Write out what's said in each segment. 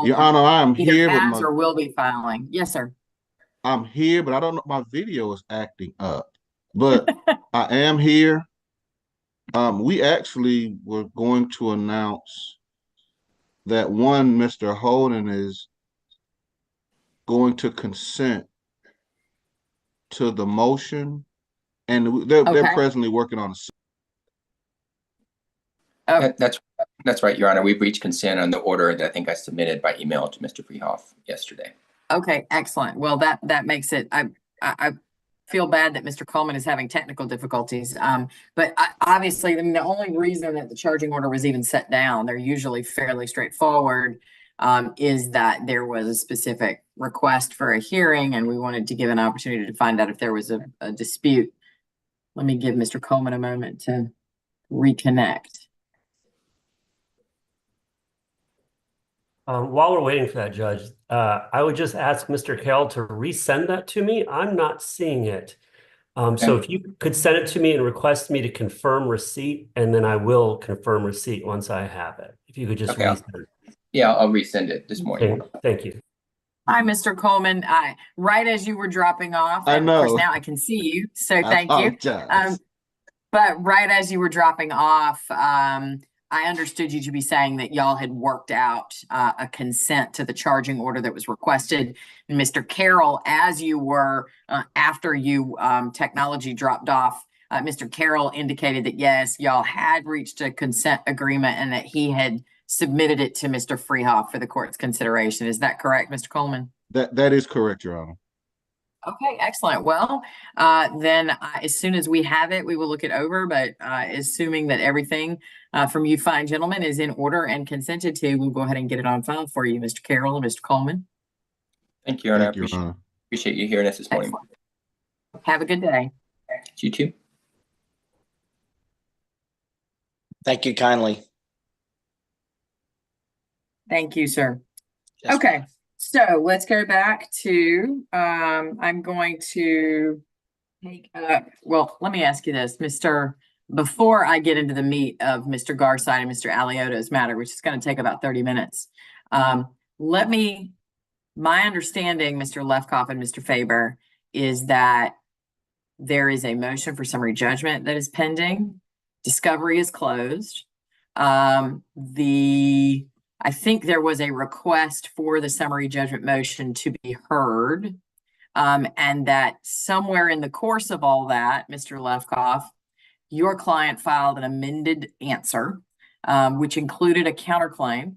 Your Coleman Honor, I am either here, but has or will be filing. Yes, sir. I'm here, but I don't know. My video is acting up, but I am here. We actually were going to announce that one, Mr. Holden is going to consent to the motion, and they're Okay. presently working on a. Oh, That's right, Your Honor. We've reached consent on the order that I think I submitted by email to Mr. Freehoff yesterday. okay, excellent. Well, that makes it. I feel bad that Mr. Coleman is having technical difficulties. But obviously, I mean, the only reason that the charging order was even set down, they're usually fairly straightforward, is that there was a specific request for a hearing, and we wanted to give an opportunity to find out if there was a dispute. Let me give Mr. Coleman a moment to reconnect. While we're waiting for that, Judge, I would just ask Mr. Carroll to resend that to me. I'm not seeing it. So if you could send it to me and request me to confirm receipt, and then I will confirm receipt once I have it. If you could just resend it. Yeah, I'll resend it this morning. Okay, thank you. Hi, Mr. Coleman. Right as you were dropping off, I and of course know. now I can see you, so I thank you. apologize. But right as you were dropping off, I understood you to be saying that y'all had worked out a consent to the charging order that was requested. And Mr. Carroll, as you were, after you technology dropped off, Mr. Carroll indicated that yes, y'all had reached a consent agreement and that he had submitted it to Mr. Freehoff for the court's consideration. Is that correct, Mr. Coleman? That is correct, Your Honor. Okay, excellent. Well, then as soon as we have it, we will look it over. But assuming that everything from you fine gentlemen is in order and consented to, we'll go ahead and get it on file for you, Mr. Carroll and Mr. Coleman. Thank you, Your Honor. Thank you, Your Honor. Appreciate you hearing us this morning. Excellent. Have a good day. You too. Thank you kindly. Thank you, sir. Yes. Okay, so let's go back to, I'm going to take, well, let me ask you this, before I get into the meat of Mr. Garside and Mr. Aliota's matter, which is going to take about 30 minutes. My understanding, Mr. Lefkoff and Mr. Faber, is that there is a motion for summary judgment that is pending. Discovery is closed. I think there was a request for the summary judgment motion to be heard. And that somewhere in the course of all that, Mr. Lefkoff, your client filed an amended answer, which included a counterclaim,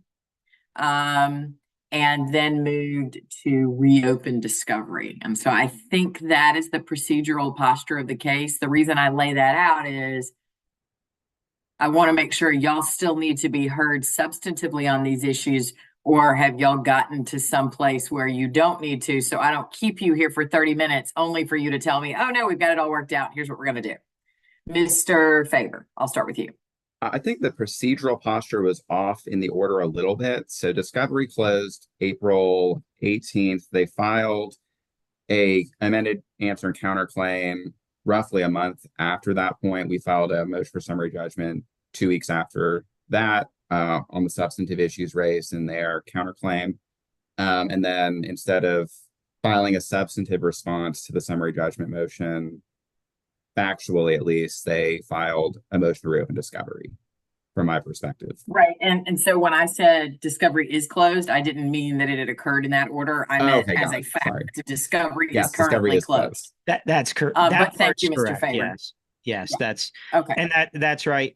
and then moved to reopen discovery. And so I think that is the procedural posture of the case. The reason I lay that out is I want to make sure y'all still need to be heard substantively on these issues, or have y'all gotten to some place where you don't need to, so I don't keep you here for 30 minutes only for you to tell me, oh no, we've got it all worked out. Here's what we're going to do. Mr. Faber, I'll start with you. I think the procedural posture was off in the order a little bit. So discovery closed April 18th. They filed a amended answer and counterclaim roughly a month after that point. We filed a motion for summary judgment 2 weeks after that on the substantive issues raised in their counterclaim. And then instead of filing a substantive response to the summary judgment motion, factually at least, they filed a motion to reopen discovery from my perspective. Right. And so when I said discovery is closed, I didn't mean that it had occurred in that order. I meant as a fact, Sorry. discovery Yes, is currently discovery is closed. That's correct. But thank you, Mr. Faber. Yes, yes, Yeah. that's Okay. and that's right.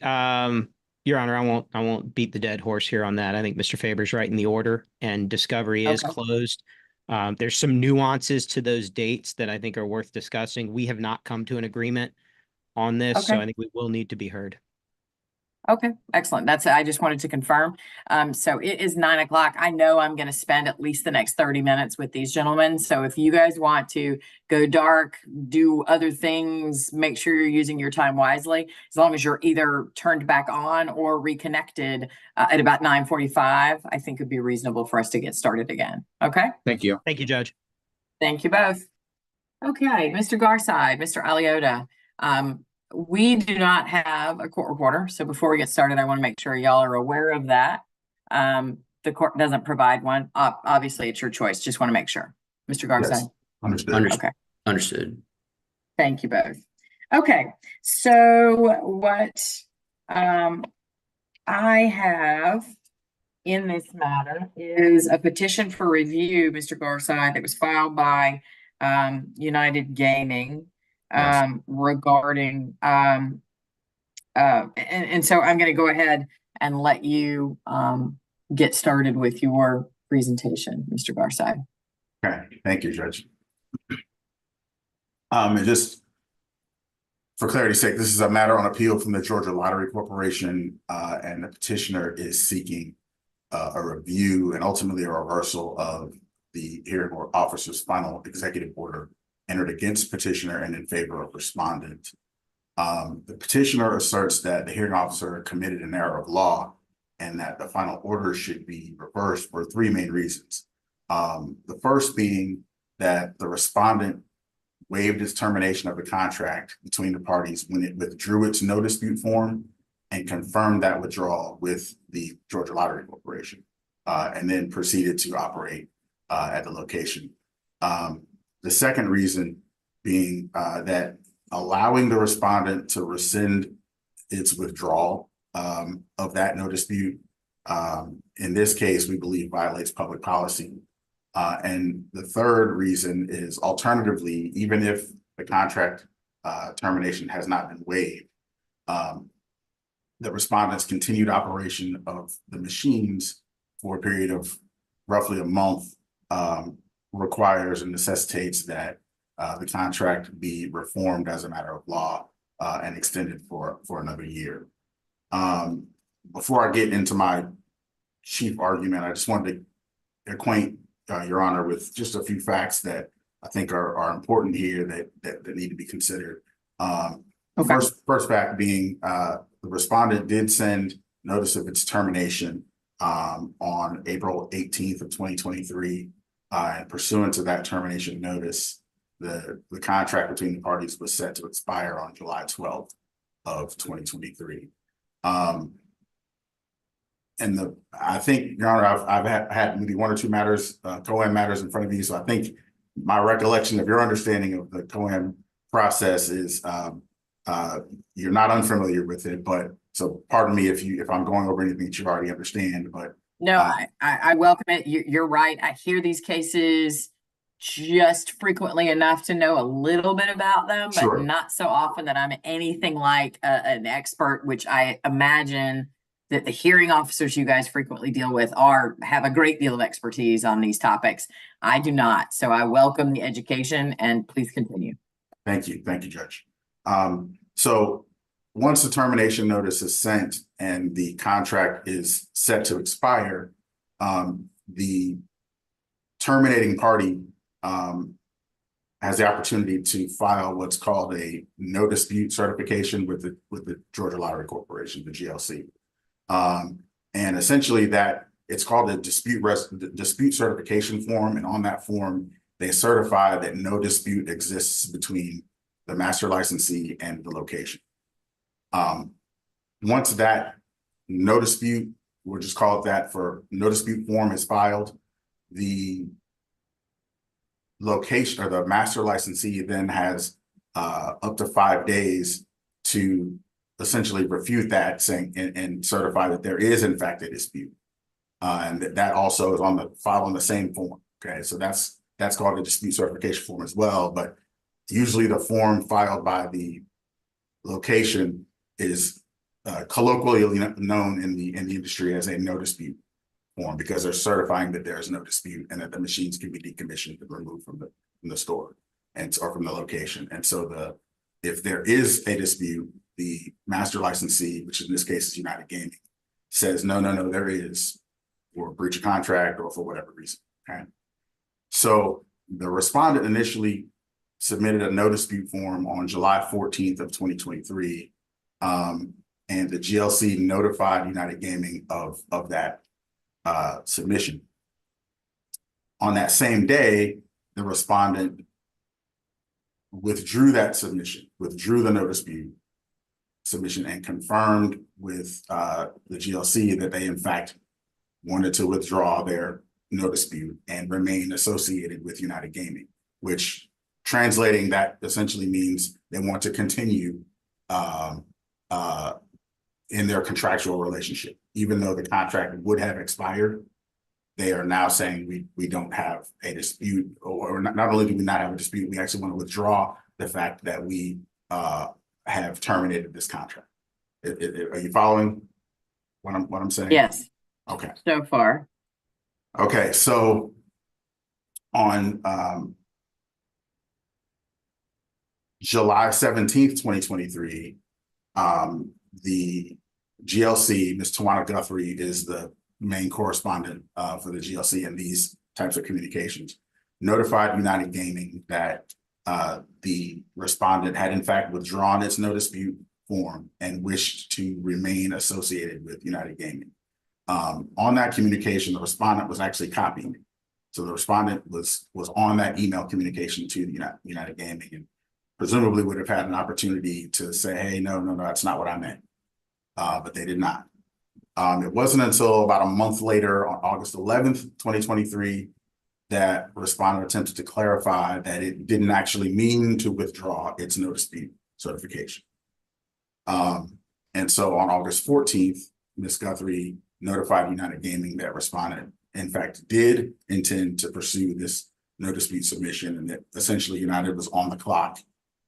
Your Honor, I won't beat the dead horse here on that. I think Mr. Faber's right in the order, and discovery is closed. There's some nuances to those dates that I think are worth discussing. We have not come to an agreement on this, so I think we will need to be heard. Okay, excellent. I just wanted to confirm. So it is 9 o'clock. I know I'm going to spend at least the next 30 minutes with these gentlemen. So if you guys want to go dark, do other things, make sure you're using your time wisely. As long as you're either turned back on or reconnected at about 9:45, I think it'd be reasonable for us to get started again. Okay. Thank you. Thank you, Judge. Thank you both. Okay, Mr. Garside, Mr. Aliota. We do not have a court reporter. So before we get started, I want to make sure y'all are aware of that. the court doesn't provide one, obviously it's your choice. Just want to make sure. Mr. Garside? Yes, understood. Okay. Understood. Thank you both. Okay, so what I have in this matter is a petition for review, Mr. Garside, that was filed by United Gaming Yes. regarding and so I'm going to go ahead and let you get started with your presentation, Mr. Garside. Okay, thank you, Judge. And just for clarity's sake, this is a matter on appeal from the Georgia Lottery Corporation, and the petitioner is seeking a review and ultimately a reversal of the hearing officer's final executive order entered against petitioner and in favor of respondent. The petitioner asserts that the hearing officer committed an error of law and that the final order should be reversed for three main reasons. The first being that the respondent waived its termination of the contract between the parties when it withdrew its no dispute form and confirmed that withdrawal with the Georgia Lottery Corporation, and then proceeded to operate at the location. The second reason being that allowing the respondent to rescind its withdrawal of that no dispute, in this case, we believe violates public policy. And the third reason is alternatively, even if the contract termination has not been waived, the respondent's continued operation of the machines for a period of roughly a month requires and necessitates that the contract be reformed as a matter of law and extended for another year. Before I get into my chief argument, I just wanted to acquaint Your Honor with just a few facts that I think are important here that need to be considered. Okay. First fact being the respondent did send notice of its termination on April 18th of 2023. And pursuant to that termination notice, the contract between the parties was set to expire on July 12th of 2023. And I think, Your Honor, I've had maybe one or two matters, COAM matters in front of you. So I think my recollection of your understanding of the COAM process is you're not unfamiliar with it, but so pardon me if I'm going over anything that you already understand, but. No, I welcome it. You're right. I hear these cases just frequently enough to know a little bit about them, but Sure. not so often that I'm anything like an expert, which I imagine that the hearing officers you guys frequently deal with have a great deal of expertise on these topics. I do not. So I welcome the education and please continue. Thank you, Judge. So once the termination notice is sent and the contract is set to expire, the terminating party has the opportunity to file what's called a no dispute certification with the Georgia Lottery Corporation, the GLC. And essentially that it's called a dispute certification form. And on that form, they certify that no dispute exists between the master licensee and the location. Once that no dispute, we'll just call it that for no dispute form is filed, the location or the master licensee then has up to 5 days to essentially refute that, saying and certify that there is in fact a dispute, and that also is on the file on the same form. Okay, so that's called a dispute certification form as well. But usually the form filed by the location is colloquially known in the industry as a no dispute form, because they're certifying that there is no dispute and that the machines can be decommissioned and removed from the store or from the location. And so if there is a dispute, the master licensee, which in this case is United Gaming, says no, there is, for breach of contract or for whatever reason. Okay, so the respondent initially submitted a no dispute form on July 14th of 2023, and the GLC notified United Gaming of that submission. On that same day, the respondent withdrew that submission, withdrew the no dispute submission, and confirmed with the GLC that they in fact wanted to withdraw their no dispute and remain associated with United Gaming, which translating that essentially means they want to continue in their contractual relationship. Even though the contract would have expired, they are now saying we don't have a dispute, or not only do we not have a dispute, we actually want to withdraw the fact that we have terminated this contract. Are you following what I'm saying? Yes, Okay. so far. Okay, so on July 17th, 2023, the GLC, Ms. Tawana Guthrie, is the main correspondent for the GLC and these types of communications, notified United Gaming that the respondent had in fact withdrawn its no dispute form and wished to remain associated with United Gaming. On that communication, the respondent was actually copied. So the respondent was on that email communication to the United Gaming, and presumably would have had an opportunity to say, hey, no, that's not what I meant. But they did not. It wasn't until about a month later, on August 11th, 2023, that respondent attempted to clarify that it didn't actually mean to withdraw its no dispute certification. And so on August 14th, Ms. Guthrie notified United Gaming that respondent, in fact, did intend to pursue this no dispute submission, and that essentially United was on the clock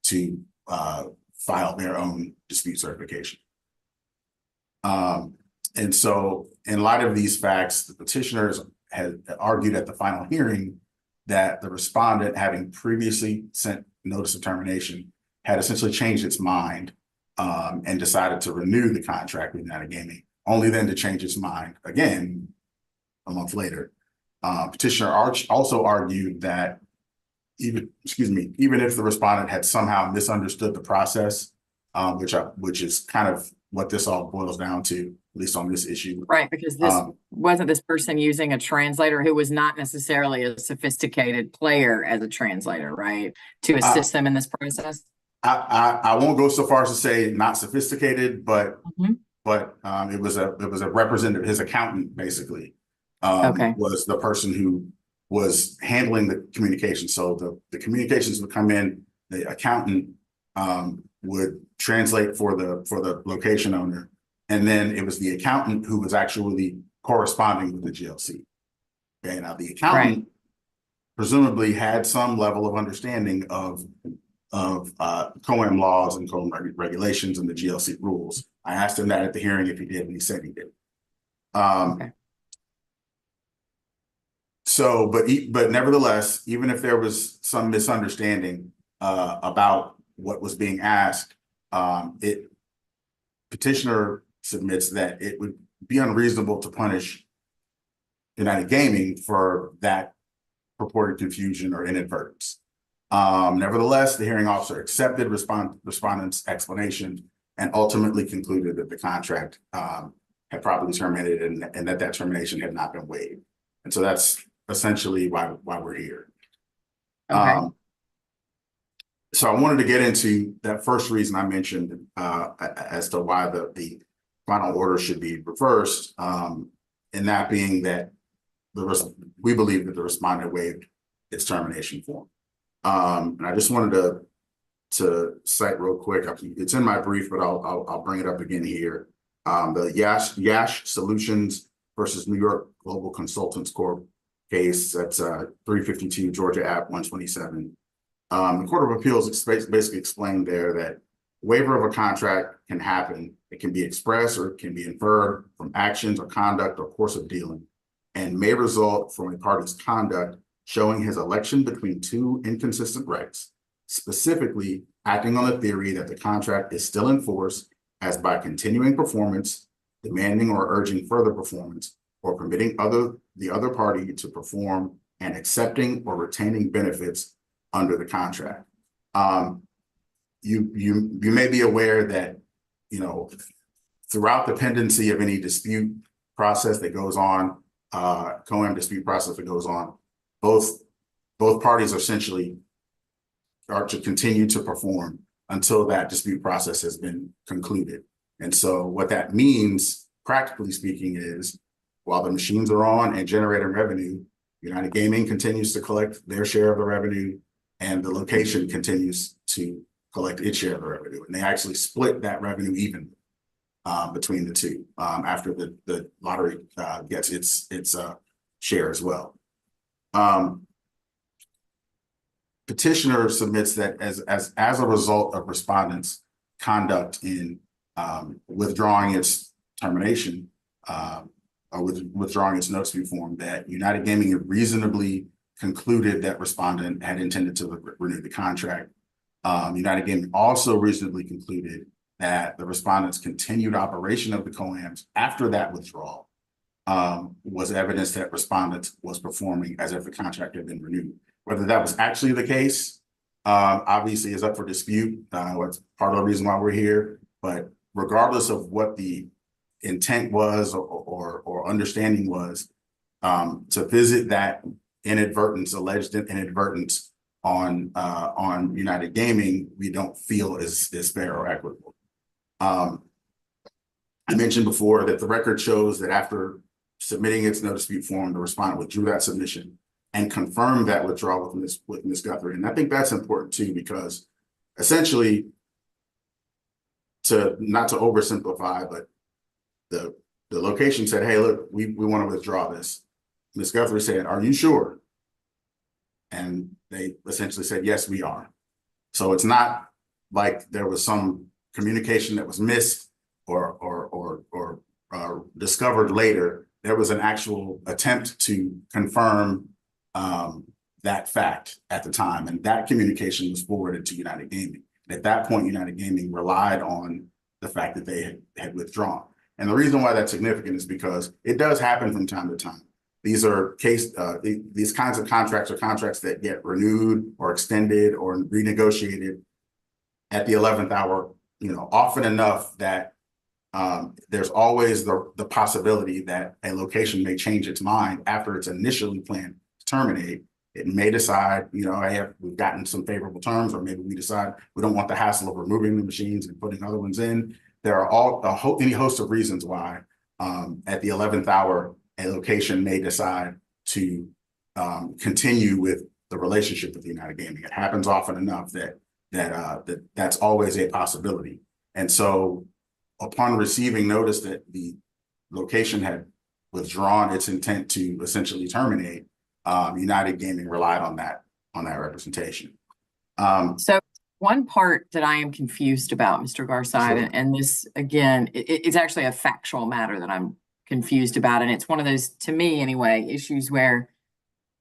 to file their own dispute certification. And so in light of these facts, the petitioners had argued at the final hearing that the respondent, having previously sent notice of termination, had essentially changed its mind and decided to renew the contract with United Gaming, only then to change its mind again a month later. Petitioner also argued that even if the respondent had somehow misunderstood the process, which is kind of what this all boils down to, at least on this issue. Right, because this wasn't this person using a translator who was not necessarily a sophisticated player as a translator, right? To assist them in this process. I won't go so far as to say not sophisticated, but it was a representative, his accountant basically, was the person who was handling the communication. So the communications would come in, the accountant would translate for the location owner, and then it was the accountant who was actually corresponding with the GLC. Okay, now the accountant presumably had some level of understanding of COAM laws and COAM regulations and the GLC rules. I asked him that at the hearing if he did, and he said he did. So, but nevertheless, even if there was some misunderstanding about what was being asked, petitioner submits that it would be unreasonable to punish United Gaming for that purported confusion or inadvertence. Nevertheless, the hearing officer accepted respondent's explanation and ultimately concluded that the contract had properly terminated and that termination had not been waived. And so that's essentially why we're here. So I wanted to get into that first reason I mentioned as to why the final order should be reversed, and that being that we believe that the respondent waived its termination form. And I just wanted to cite real quick. It's in my brief, but I'll bring it up again here. The Yash Solutions versus New York Global Consultants Corp case. That's 352 Georgia App 127. The Court of Appeals basically explained there that waiver of a contract can happen. It can be expressed or it can be inferred from actions or conduct or course of dealing, and may result from a party's conduct showing his election between two inconsistent rights, specifically acting on the theory that the contract is still in force as by continuing performance, demanding or urging further performance, or permitting the other party to perform and accepting or retaining benefits under the contract. You may be aware that, throughout the pendency of any dispute process that goes on, COAM dispute process that goes on, both parties essentially are to continue to perform until that dispute process has been concluded. And so what that means, practically speaking, is while the machines are on and generating revenue, United Gaming continues to collect their share of the revenue, and the location continues to collect its share of the revenue. And they actually split that revenue evenly between the two after the lottery gets its share as well. Petitioner submits that as a result of respondents' conduct in withdrawing its termination or withdrawing its notice of form, that United Gaming had reasonably concluded that respondent had intended to renew the contract. United Gaming also reasonably concluded that the respondent's continued operation of the COAMs after that withdrawal was evidence that respondent was performing as if the contract had been renewed. Whether that was actually the case, obviously is up for dispute. What's part of the reason why we're here, but regardless of what the intent was or understanding was, to visit that alleged inadvertence on United Gaming, we don't feel is fair or equitable. I mentioned before that the record shows that after submitting its no dispute form, the respondent withdrew that submission and confirmed that withdrawal with Ms. Guthrie. And I think that's important too, because essentially, not to oversimplify, but the location said, hey, look, we want to withdraw this. Ms. Guthrie said, are you sure? And they essentially said, yes, we are. So it's not like there was some communication that was missed or discovered later. There was an actual attempt to confirm that fact at the time, and that communication was forwarded to United Gaming. At that point, United Gaming relied on the fact that they had withdrawn. And the reason why that's significant is because it does happen from time to time. These are these kinds of contracts are contracts that get renewed or extended or renegotiated at the 11th hour, often enough that there's always the possibility that a location may change its mind after it's initially planned to terminate. It may decide, we've gotten some favorable terms, or maybe we decide we don't want the hassle of removing the machines and putting other ones in. There are any host of reasons why at the 11th hour, a location may decide to continue with the relationship with United Gaming. It happens often enough that's always a possibility. And so upon receiving notice that the location had withdrawn its intent to essentially terminate, United Gaming relied on that representation. So one part that I am confused about, Mr. Garside, Sure. and this, again, it's actually a factual matter that I'm confused about. And it's one of those, to me anyway, issues where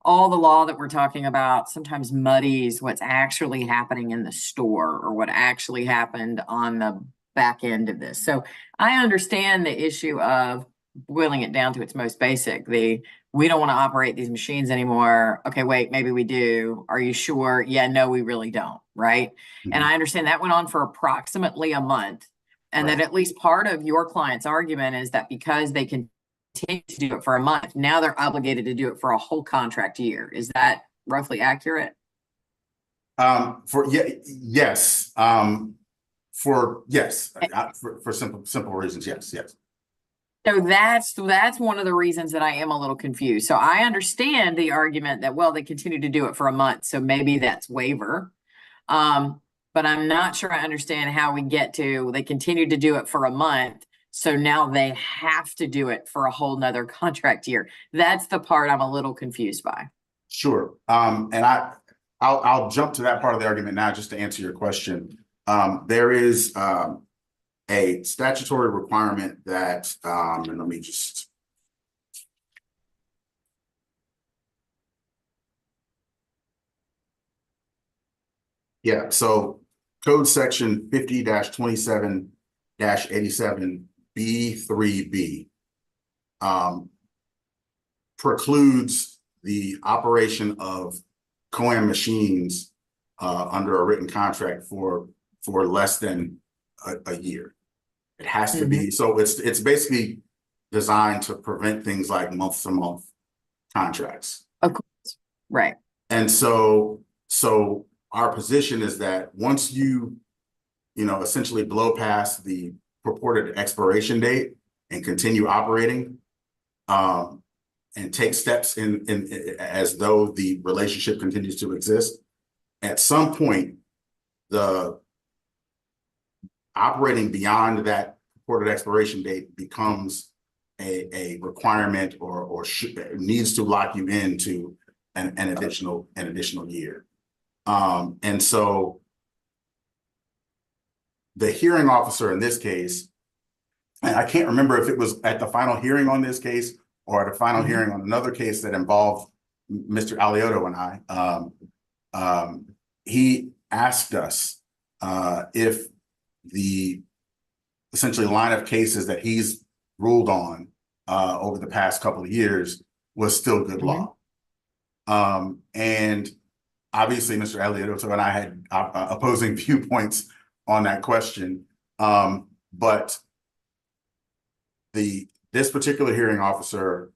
all the law that we're talking about sometimes muddies what's actually happening in the store or what actually happened on the back end of this. So I understand the issue of boiling it down to its most basic. We don't want to operate these machines anymore. Okay, wait, maybe we do. Are you sure? Yeah, no, we really don't. Right. Mm-hmm. And I understand that went on for approximately a month. And Right. that at least part of your client's argument is that because they continue to do it for a month, now they're obligated to do it for a whole contract year. Is that roughly accurate? Yes. For simple reasons, yes. So that's one of the reasons that I am a little confused. So I understand the argument that, well, they continue to do it for a month, so maybe that's waiver. But I'm not sure I understand how we get to, they continue to do it for a month, so now they have to do it for a whole nother contract year. That's the part I'm a little confused by. Sure. And I'll jump to that part of the argument now just to answer your question. There is a statutory requirement that, and let me just. Yeah, so code section 50-27-87B3B precludes the operation of COAM machines under a written contract for less than a year. It has to be, so it's basically designed to prevent things like month-to-month contracts. Of course, right. And so our position is that once you essentially blow past the purported expiration date and continue operating, and take steps in as though the relationship continues to exist, at some point, the operating beyond that purported expiration date becomes a requirement or needs to lock you into an additional year. And so the hearing officer in this case, and I can't remember if it was at the final hearing on this case or at a final hearing on another case that involved Mr. Alioto and I, he asked us if the essentially line of cases that he's ruled on over the past couple of years was still good law. And obviously, Mr. Alioto and I had opposing viewpoints on that question, but this particular hearing officer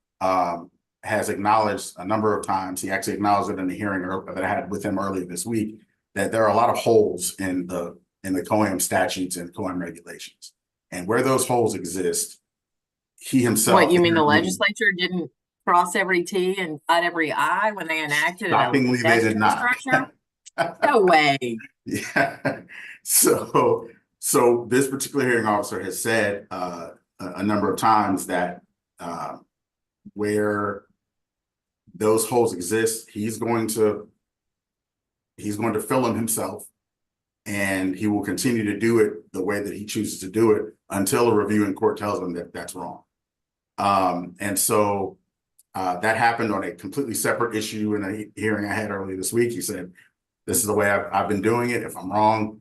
has acknowledged a number of times. He actually acknowledged it in the hearing that I had with him earlier this week, that there are a lot of holes in the COAM statutes and COAM regulations, and where those holes exist, he himself. What, you mean the legislature didn't cross every T and dot every I when they enacted it? Shockingly, they did not. No way. Yeah. So this particular hearing officer has said a number of times that where those holes exist, he's going to fill them himself, and he will continue to do it the way that he chooses to do it until a reviewing court tells him that that's wrong. And so that happened on a completely separate issue in a hearing I had earlier this week. He said, "This is the way I've been doing it. If I'm wrong,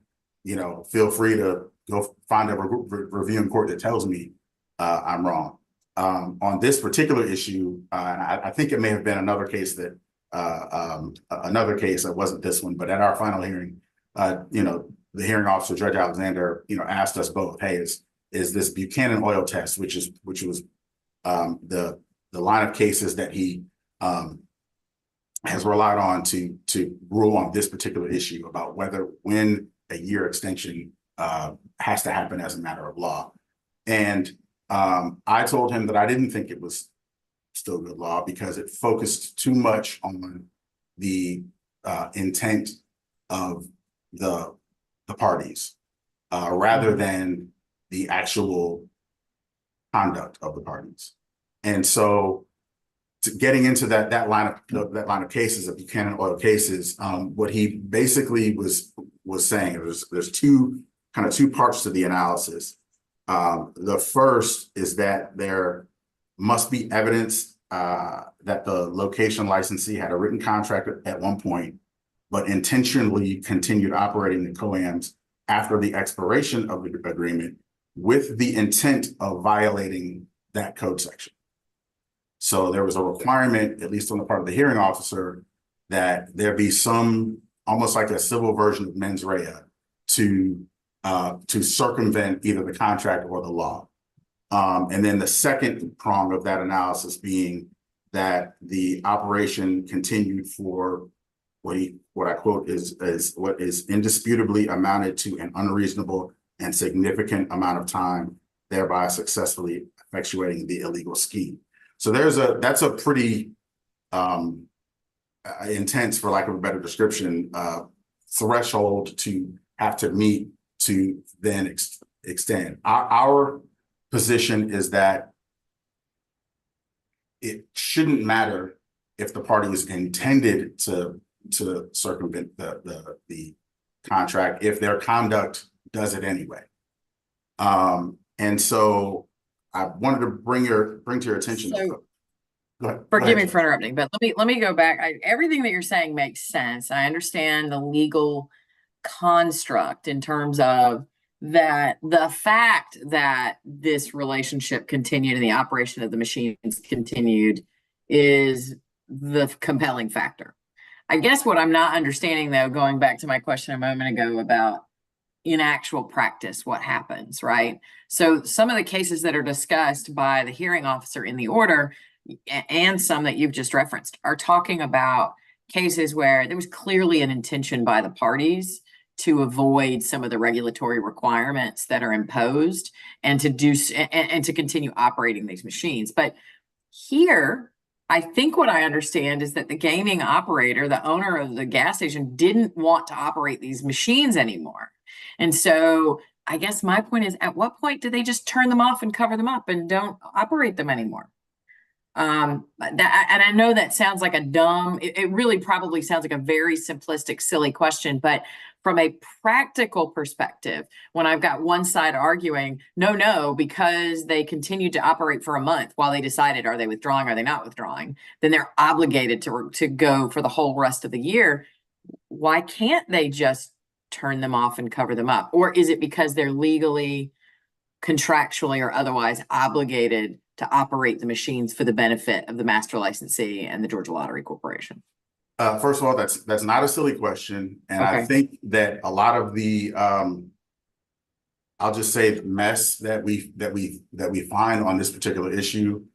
feel free to go find a reviewing court that tells me I'm wrong." On this particular issue, I think it may have been another case that wasn't this one, but at our final hearing, the hearing officer, Judge Alexander, asked us both, "Hey, is this Buchanan oil test, which was the line of cases that he has relied on to rule on this particular issue about when a year extension has to happen as a matter of law." And I told him that I didn't think it was still good law because it focused too much on the intent of the parties rather than the actual conduct of the parties. And so, getting into that line of cases, of Buchanan oil cases, what he basically was saying, there's two parts to the analysis. The first is that there must be evidence that the location licensee had a written contract at one point, but intentionally continued operating the COAMs after the expiration of the agreement with the intent of violating that code section. So there was a requirement, at least on the part of the hearing officer, that there be some, almost like a civil version of mens rea, to circumvent either the contract or the law. And then the second prong of that analysis being that the operation continued for what I quote is what is indisputably amounted to an unreasonable and significant amount of time, thereby successfully effectuating the illegal scheme. So that's a pretty intense, for lack of a better description, threshold to have to meet to then extend. Our position is that it shouldn't matter if the parties intended to circumvent the contract if their conduct does it anyway. And so I wanted to bring to your attention. So, go ahead. Forgive me for interrupting, but let me go back. Everything that you're saying makes sense. I understand the legal construct in terms of that the fact that this relationship continued and the operation of the machines continued is the compelling factor. I guess what I'm not understanding, though, going back to my question a moment ago about in actual practice, what happens, right? So some of the cases that are discussed by the hearing officer in the order and some that you've just referenced are talking about cases where there was clearly an intention by the parties to avoid some of the regulatory requirements that are imposed and to continue operating these machines. But Here, I think what I understand is that the gaming operator, the owner of the gas station, didn't want to operate these machines anymore. And so I guess my point is, at what point do they just turn them off and cover them up and don't operate them anymore? And I know that sounds like it really probably sounds like a very simplistic, silly question, but from a practical perspective, when I've got one side arguing, no, because they continued to operate for a month while they decided, are they withdrawing, are they not withdrawing, then they're obligated to go for the whole rest of the year. Why can't they just turn them off and cover them up? Or is it because they're legally, contractually, or otherwise obligated to operate the machines for the benefit of the master licensee and the Georgia Lottery Corporation? First of all, that's not a silly question, and I Okay. think that a lot of the I'll just say mess that we find on this particular issue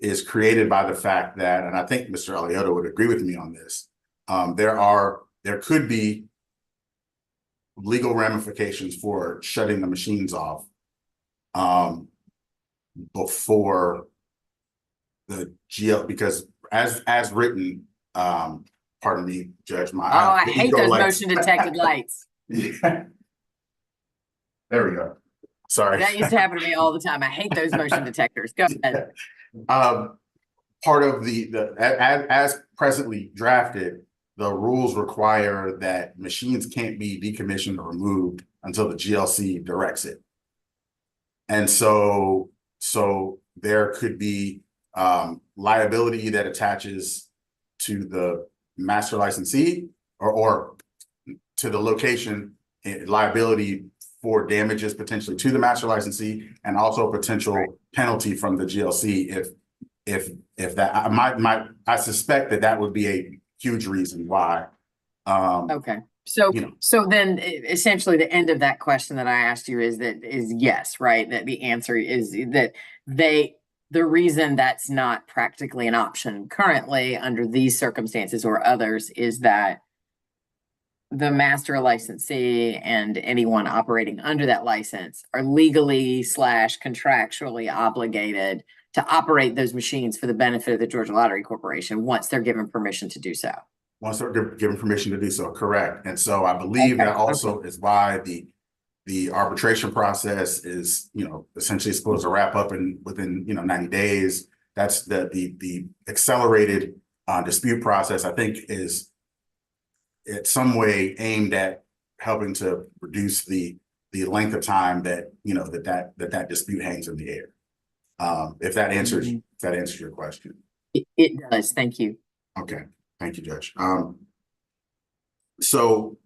is created by the fact that, and I think Mr. Eliotto would agree with me on this, there could be legal ramifications for shutting the machines off before the GL, because as written, pardon me, Judge, I hate those motion detected lights. Yeah. There we go. Sorry. That used to happen to me all the time. I hate those motion detectors. Go ahead. Part of as presently drafted, the rules require that machines can't be decommissioned or removed until the GLC directs it. And so there could be liability that attaches to the master licensee or to the location, liability for damages potentially to the master licensee, and also potential penalty from the GLC if that I suspect that would be a huge reason why. Okay. So, you know. so then essentially the end of that question that I asked you is yes, right? That the answer is that the reason that's not practically an option currently under these circumstances or others is that the master licensee and anyone operating under that license are legally / contractually obligated to operate those machines for the benefit of the Georgia Lottery Corporation once they're given permission to do so. Once they're given permission to do so, correct. And so I believe that also is why the arbitration process is, essentially supposed to wrap up within 90 days. That's the accelerated dispute process, I think, is in some way aimed at helping to reduce the length of time that that dispute hangs in the air. If that answers your question. It does. Thank you. Okay. Thank you, Judge. So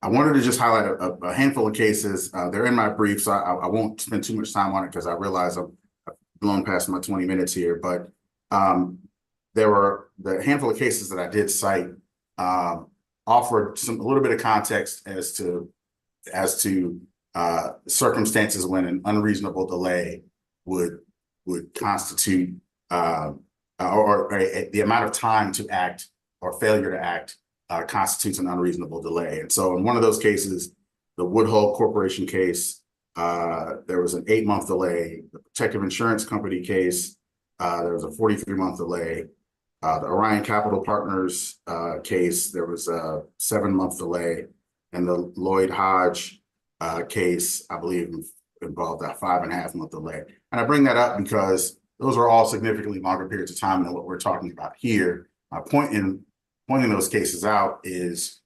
I wanted to just highlight a handful of cases. They're in my brief, so I won't spend too much time on it because I realize I've blown past my 20 minutes here. But there were the handful of cases that I did cite offered a little bit of context as to circumstances when an unreasonable delay would constitute or the amount of time to act or failure to act constitutes an unreasonable delay. And so in one of those cases, the Woodhull Corporation case, there was an 8-month delay. The Protective Insurance Company case, there was a 43-month delay. The Orion Capital Partners case, there was a 7-month delay. And the Lloyd Hodge case, I believe, involved a 5.5-month delay. And I bring that up because those are all significantly longer periods of time than what we're talking about here. My point in pointing those cases out is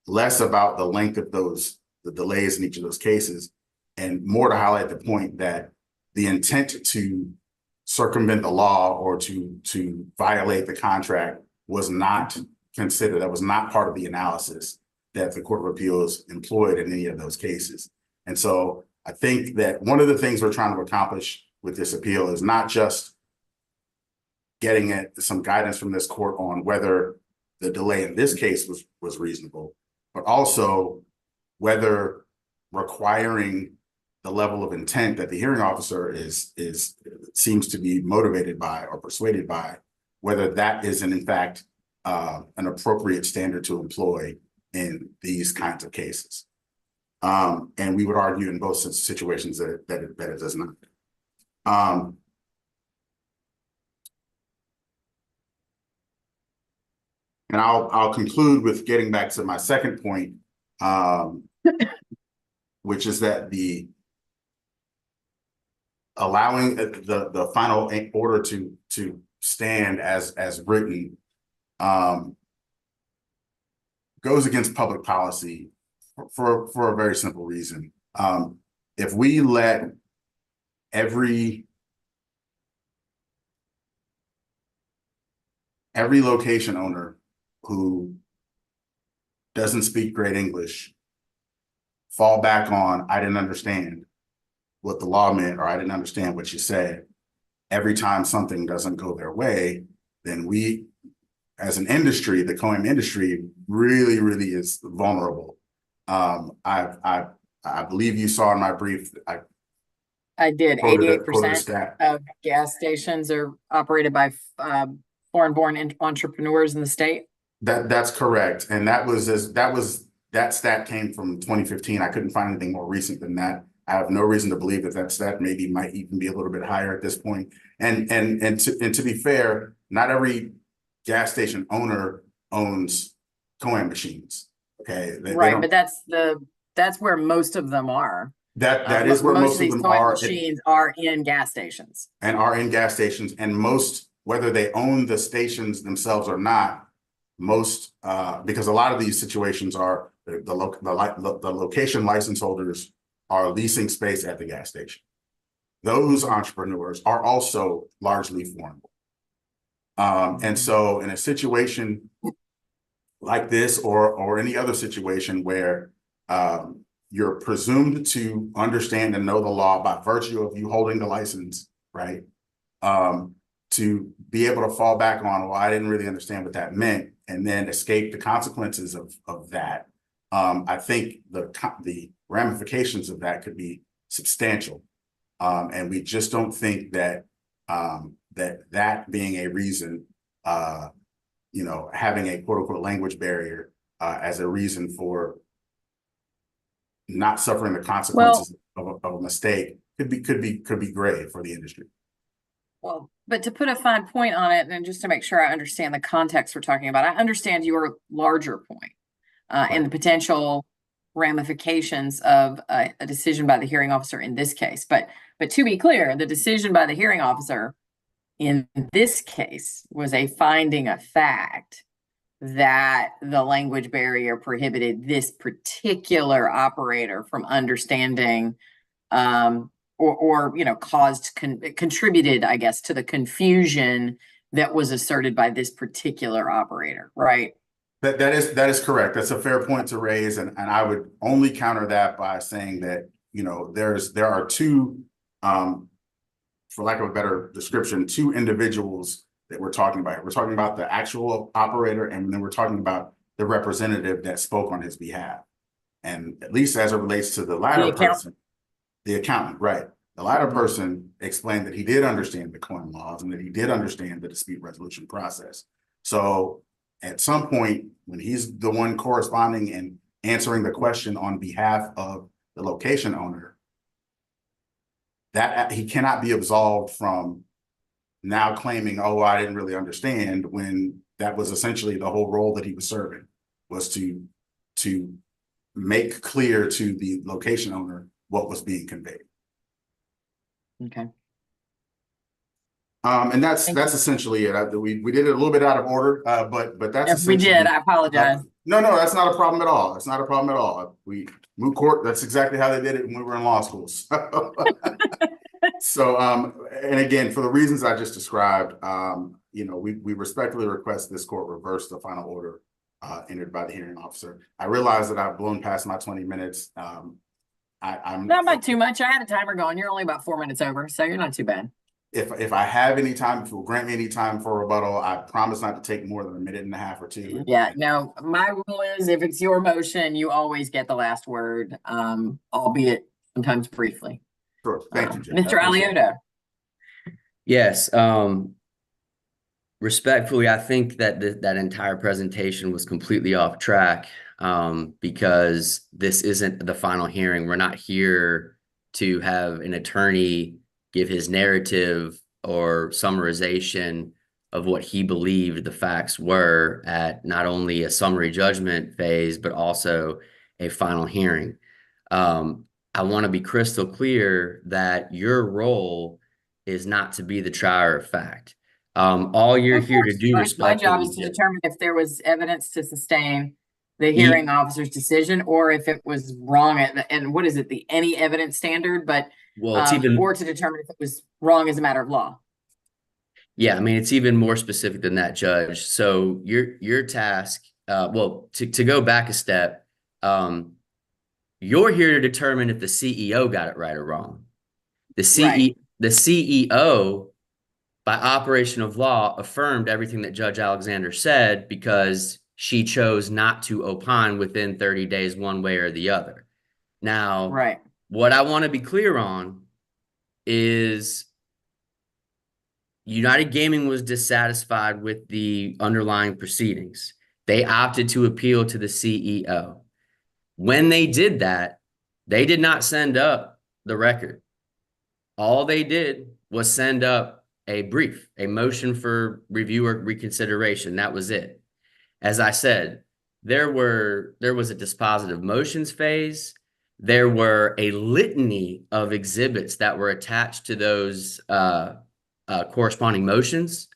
less about the length of the delays in each of those cases, and more to highlight the point that the intent to circumvent the law or to violate the contract was not considered. That was not part of the analysis that the Court of Appeals employed in any of those cases. And so I think that one of the things we're trying to accomplish with this appeal is not just getting some guidance from this court on whether the delay in this case was reasonable, but also whether requiring the level of intent that the hearing officer seems to be motivated by or persuaded by, whether that is in fact an appropriate standard to employ in these kinds of cases. And we would argue in both situations that it does not. And I'll conclude with getting back to my second point, which is that the allowing the final order to stand as written goes against public policy for a very simple reason. If we let every location owner who doesn't speak great English fall back on, I didn't understand what the law meant, or I didn't understand what you said, every time something doesn't go their way, then we, as an industry, the COAM industry really, really is vulnerable. I believe you saw in my brief, I did. quoted a 88% stat. of gas stations are operated by foreign-born entrepreneurs in the state. That's correct. And that stat came from 2015. I couldn't find anything more recent than that. I have no reason to believe that stat maybe might even be a little bit higher at this point. And to be fair, not every gas station owner owns COAM machines. Okay. They Right, don't, but that's where most of them are. that is where most of them COAM are. machines are in gas stations. And are in gas stations, and most, whether they own the stations themselves or not, most because a lot of these situations are the location license holders are leasing space at the gas station. Those entrepreneurs are also largely foreign. And so in a situation like this, or any other situation where you're presumed to understand and know the law by virtue of you holding the license, right? To be able to fall back on, well, I didn't really understand what that meant, and then escape the consequences of that. I think the ramifications of that could be substantial. And we just don't think that that being a reason, having a quote unquote language barrier as a reason for not suffering the consequences of a mistake could be grave for the industry. Well, but to put a fine point on it, and just to make sure I understand the context we're talking about, I understand your larger point and the potential ramifications of a decision by the hearing officer in this case. But to be clear, the decision by the hearing officer in this case was a finding of fact that the language barrier prohibited this particular operator from understanding or contributed, I guess, to the confusion that was asserted by this particular operator, right? That is correct. That's a fair point to raise, and I would only counter that by saying that there are two, for lack of a better description, two individuals that we're talking about. We're talking about the actual operator, and then we're talking about the representative that spoke on his behalf. And at least as it relates to the latter person, the accountant, right? The latter person explained that he did understand the COAM laws and that he did understand the dispute resolution process. So at some point, when he's the one corresponding and answering the question on behalf of the location owner, that he cannot be absolved from now claiming, oh, I didn't really understand, when that was essentially the whole role that he was serving, was to make clear to the location owner what was being conveyed. Okay. And that's essentially it. We did it a little bit out of order, but that's If we did, I apologize. No, that's not a problem at all. That's not a problem at all. We moot court. That's exactly how they did it when we were in law school. So, and again, for the reasons I just described, we respectfully request this court reverse the final order entered by the hearing officer. I realize that I've blown past my 20 minutes. I'm not by too much. I had a timer going. You're only about 4 minutes over, so you're not too bad. If I have any time, if you'll grant me any time for rebuttal, I promise not to take more than a minute and a half or two. Yeah, no, my rule is if it's your motion, you always get the last word, albeit sometimes briefly. Sure. Thank you, Jim. Mr. Alioto. Yes. Respectfully, I think that that entire presentation was completely off track because this isn't the final hearing. We're not here to have an attorney give his narrative or summarization of what he believed the facts were at not only a summary judgment phase, but also a final hearing. I want to be crystal clear that your role is not to be the trier of fact. All you're Of here to course, do my job respectfully. is to determine if there was evidence to sustain the Ye- hearing officer's decision, or if it was wrong and what is it, the any evidence standard, but Well, it's even, or to determine if it was wrong as a matter of law. yeah, I mean, it's even more specific than that, Judge. So your task, well, to go back a step, you're here to determine if the CEO got it right or wrong. Right. The CEO, by operation of law, affirmed everything that Judge Alexander said because she chose not to opine within 30 days one way or the other. Now, Right. what I want to be clear on is United Gaming was dissatisfied with the underlying proceedings. They opted to appeal to the CEO. When they did that, they did not send up the record. All they did was send up a brief, a motion for review or reconsideration. That was it. As I said, there was a dispositive motions phase. There were a litany of exhibits that were attached to those corresponding motions.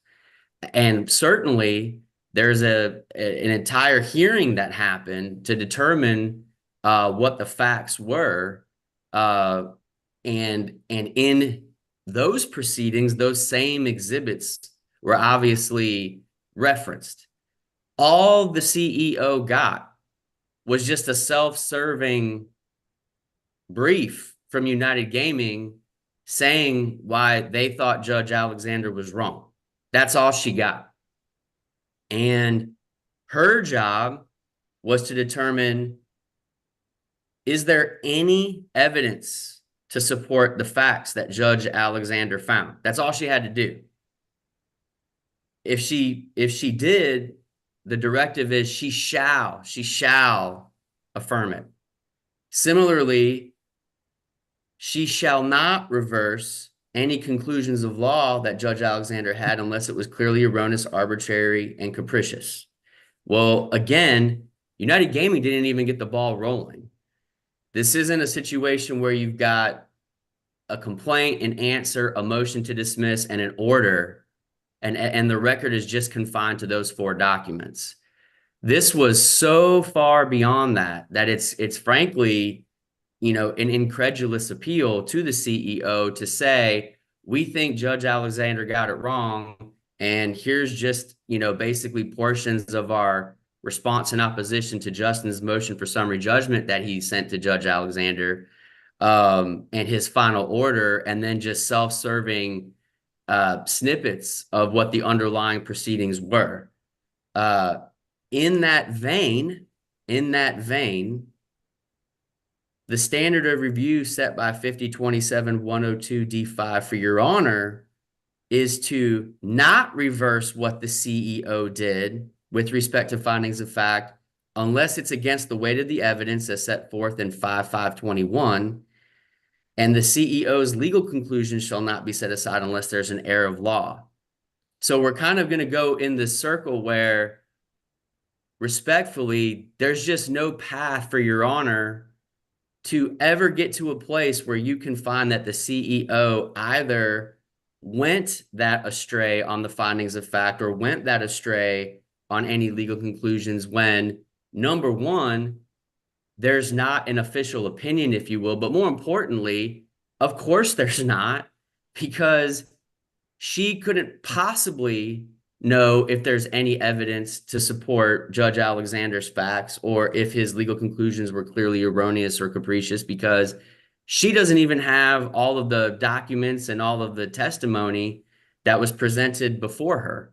And certainly there's an entire hearing that happened to determine what the facts were. And in those proceedings, those same exhibits were obviously referenced. All the CEO got was just a self-serving brief from United Gaming saying why they thought Judge Alexander was wrong. That's all she got. And her job was to determine, is there any evidence to support the facts that Judge Alexander found? That's all she had to do. If she did, the directive is she shall affirm it. Similarly, she shall not reverse any conclusions of law that Judge Alexander had unless it was clearly erroneous, arbitrary, and capricious. Well, again, United Gaming didn't even get the ball rolling. This isn't a situation where you've got a complaint, an answer, a motion to dismiss, and an order, and the record is just confined to those 4 documents. This was so far beyond that it's frankly, an incredulous appeal to the CEO to say, we think Judge Alexander got it wrong, and here's just, basically portions of our response in opposition to Justin's motion for summary judgment that he sent to Judge Alexander, and his final order, and then just self-serving snippets of what the underlying proceedings were. In that vein, the standard of review set by 5027-102-D5 for your honor is to not reverse what the CEO did with respect to findings of fact unless it's against the weight of the evidence as set forth in 5521, and the CEO's legal conclusions shall not be set aside unless there's an error of law. So we're kind of going to go in this circle where, respectfully, there's just no path for your honor to ever get to a place where you can find that the CEO either went that astray on the findings of fact or went that astray on any legal conclusions when, number one, there's not an official opinion, if you will, but more importantly, of course there's not, because she couldn't possibly know if there's any evidence to support Judge Alexander's facts or if his legal conclusions were clearly erroneous or capricious, because she doesn't even have all of the documents and all of the testimony that was presented before her.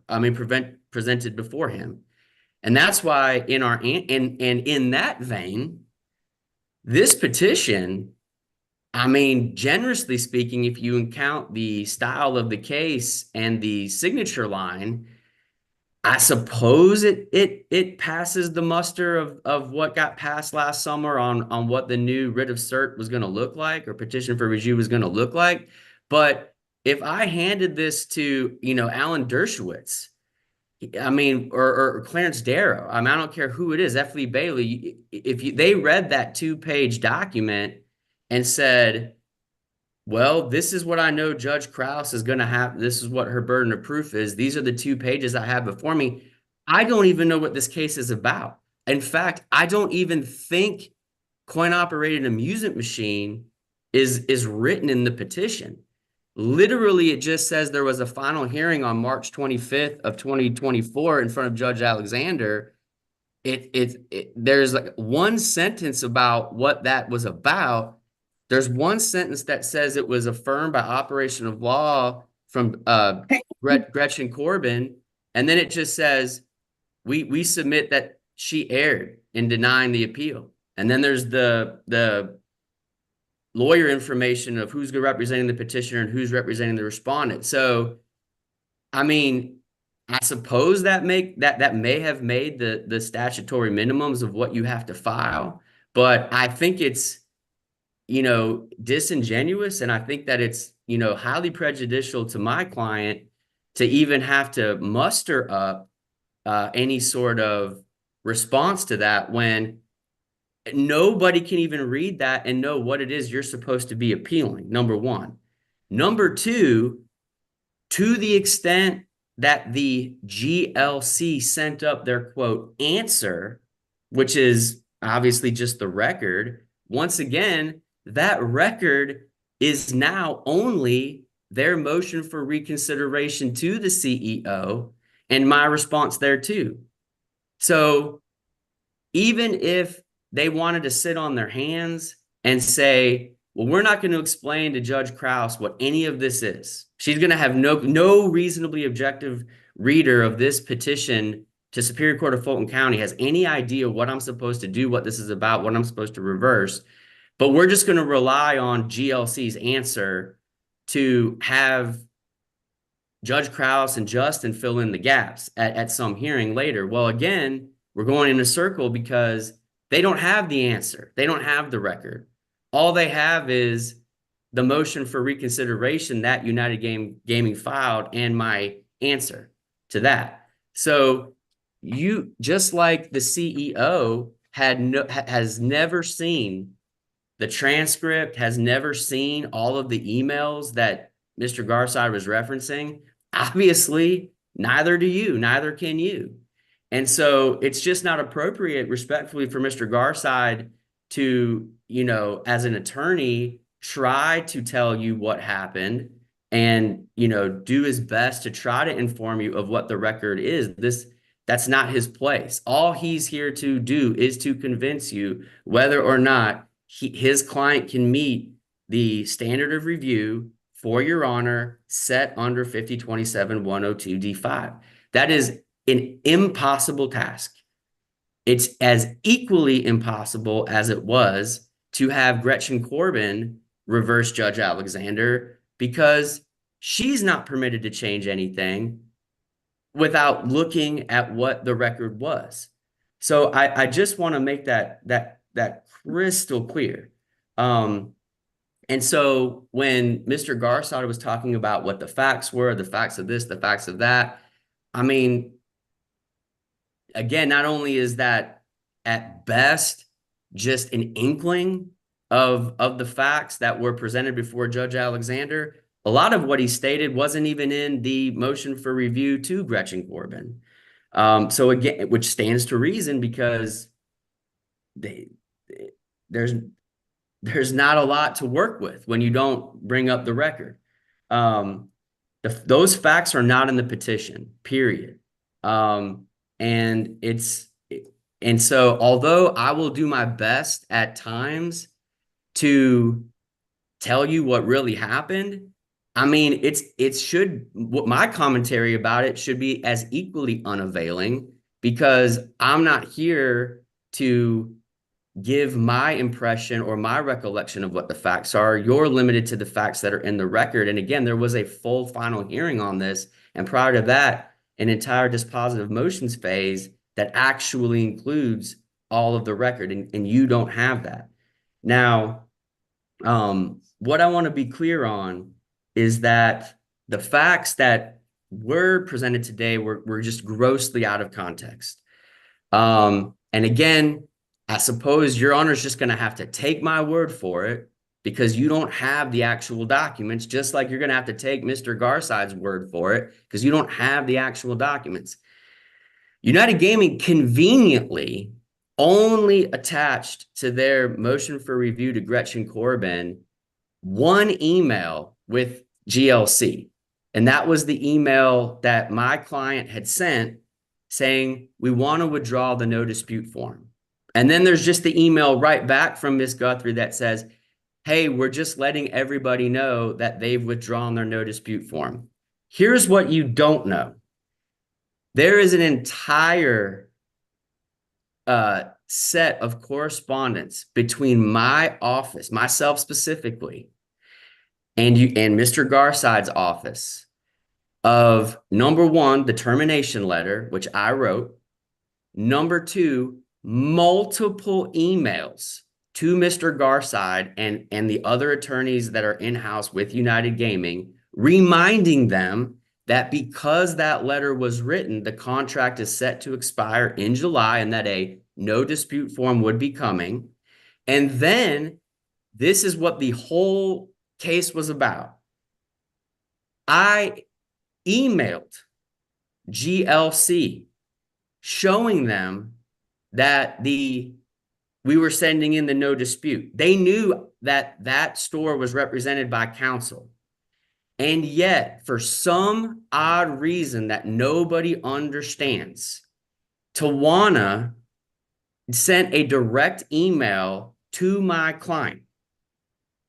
Presented before him. And that's why in that vein, this petition, generously speaking, if you count the style of the case and the signature line, I suppose it passes the muster of what got passed last summer on what the new writ of cert was going to look like, or petition for review was going to look like. But if I handed this to, Alan Dershowitz I mean, or Clarence Darrow. I mean, I don't care who it is, F. Lee Bailey. They read that 2-page document and said, well, this is what I know Judge Krause is going to have. This is what her burden of proof is. These are the 2 pages I have before me. I don't even know what this case is about. In fact, I don't even think coin-operated amusement machine is written in the petition. Literally, it just says there was a final hearing on March 25th of 2024 in front of Judge Alexander. There's like one sentence about what that was about. There's one sentence that says it was affirmed by operation of law from Gretchen Corbin, and then it just says we submit that she erred in denying the appeal. And then there's the lawyer information of who's representing the petitioner and who's representing the respondent. So, I mean, I suppose that may have made the statutory minimums of what you have to file, but I think it's, disingenuous, and I think that it's, highly prejudicial to my client to even have to muster up any sort of response to that when nobody can even read that and know what it is you're supposed to be appealing, number one. Number two, to the extent that the GLC sent up their quote answer, which is obviously just the record, once again, that record is now only their motion for reconsideration to the CEO and my response there too. So even if they wanted to sit on their hands and say, well, we're not going to explain to Judge Krause what any of this is. She's going to have no reasonably objective reader of this petition to Superior Court of Fulton County has any idea what I'm supposed to do, what this is about, what I'm supposed to reverse. But we're just going to rely on GLC's answer to have Judge Krause and Justin fill in the gaps at some hearing later. Well, again, we're going in a circle because they don't have the answer. They don't have the record. All they have is the motion for reconsideration that United Gaming filed and my answer to that. So you, just like the CEO has never seen the transcript, has never seen all of the emails that Mr. Garside was referencing, obviously, neither do you, neither can you. And so it's just not appropriate, respectfully, for Mr. Garside to, as an attorney, try to tell you what happened and, do his best to try to inform you of what the record is. That's not his place. All he's here to do is to convince you whether or not his client can meet the standard of review for your honor set under 5027-102D5. That is an impossible task. It's as equally impossible as it was to have Gretchen Corbin reverse Judge Alexander because she's not permitted to change anything without looking at what the record was. So I just want to make that crystal clear. And so when Mr. Garside was talking about what the facts were, the facts of this, the facts of that, I mean, again, not only is that at best just an inkling of the facts that were presented before Judge Alexander, a lot of what he stated wasn't even in the motion for review to Gretchen Corbin. So again, which stands to reason because there's not a lot to work with when you don't bring up the record. Those facts are not in the petition, period. And so although I will do my best at times to tell you what really happened, I mean, my commentary about it should be as equally unavailing because I'm not here to give my impression or my recollection of what the facts are. You're limited to the facts that are in the record. And again, there was a full final hearing on this. And prior to that, an entire dispositive motions phase that actually includes all of the record. And you don't have that. Now, what I want to be clear on is that the facts that word presented today were just grossly out of context. And again, I suppose your honor's just going to have to take my word for it because you don't have the actual documents, just like you're going to have to take Mr. Garside's word for it because you don't have the actual documents. United Gaming conveniently only attached to their motion for review to Gretchen Corbin one email with GLC. And that was the email that my client had sent saying, we want to withdraw the no dispute form. And then there's just the email right back from Ms. Guthrie that says, hey, we're just letting everybody know that they've withdrawn their no dispute form. Here's what you don't know. There is an entire set of correspondence between my office, myself specifically, and Mr. Garside's office of number one, the termination letter, which I wrote. Number two, multiple emails to Mr. Garside and the other attorneys that are in-house with United Gaming, reminding them that because that letter was written, the contract is set to expire in July and that a no dispute form would be coming. And then this is what the whole case was about. I emailed GLC showing them that we were sending in the no dispute. They knew that that store was represented by counsel. And yet, for some odd reason that nobody understands, Tawana sent a direct email to my client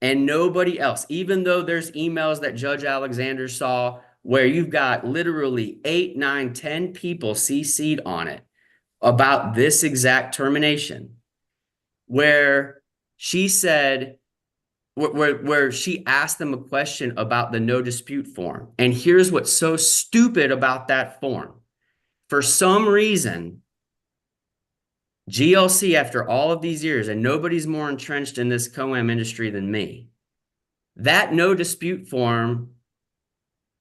and nobody else, even though there's emails that Judge Alexander saw where you've got literally 8, 9, 10 people CC'd on it about this exact termination, where she said, where she asked them a question about the no dispute form. And here's what's so stupid about that form. For some reason, GLC, after all of these years, and nobody's more entrenched in this COAM industry than me, that no dispute form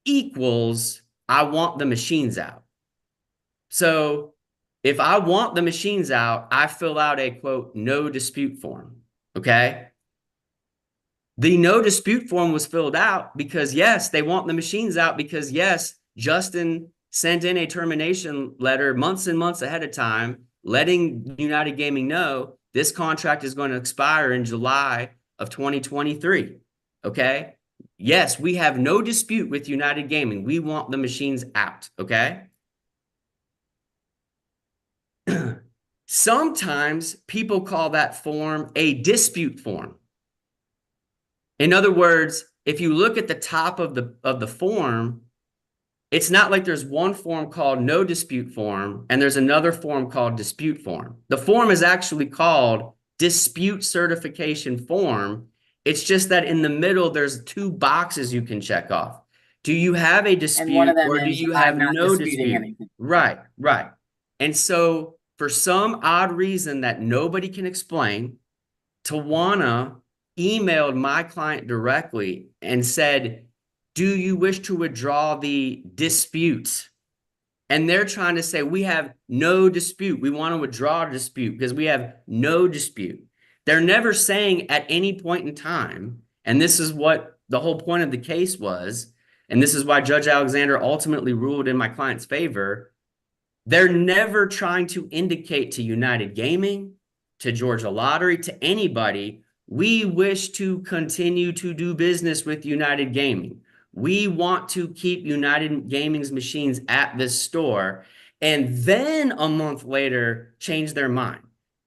equals I want the machines out. So if I want the machines out, I fill out a quote, no dispute form. Okay. The no dispute form was filled out because yes, they want the machines out because yes, Justin sent in a termination letter months and months ahead of time, letting United Gaming know this contract is going to expire in July of 2023. Okay. Yes, we have no dispute with United Gaming. We want the machines out. Okay. Sometimes people call that form a dispute form. In other words, if you look at the top of the form, it's not like there's one form called no dispute form and there's another form called dispute form. The form is actually called dispute certification form. It's just that in the middle, there's 2 boxes you can check off. Do you have a dispute or do you have no dispute? Anything. Right, right. And so for some odd reason that nobody can explain, Tawana emailed my client directly and said, do you wish to withdraw the dispute? And they're trying to say, we have no dispute. We want to withdraw a dispute because we have no dispute. They're never saying at any point in time, and this is what the whole point of the case was, and this is why Judge Alexander ultimately ruled in my client's favor. They're never trying to indicate to United Gaming, to Georgia Lottery, to anybody, we wish to continue to do business with United Gaming. We want to keep United Gaming's machines at this store, and then a month later change their mind.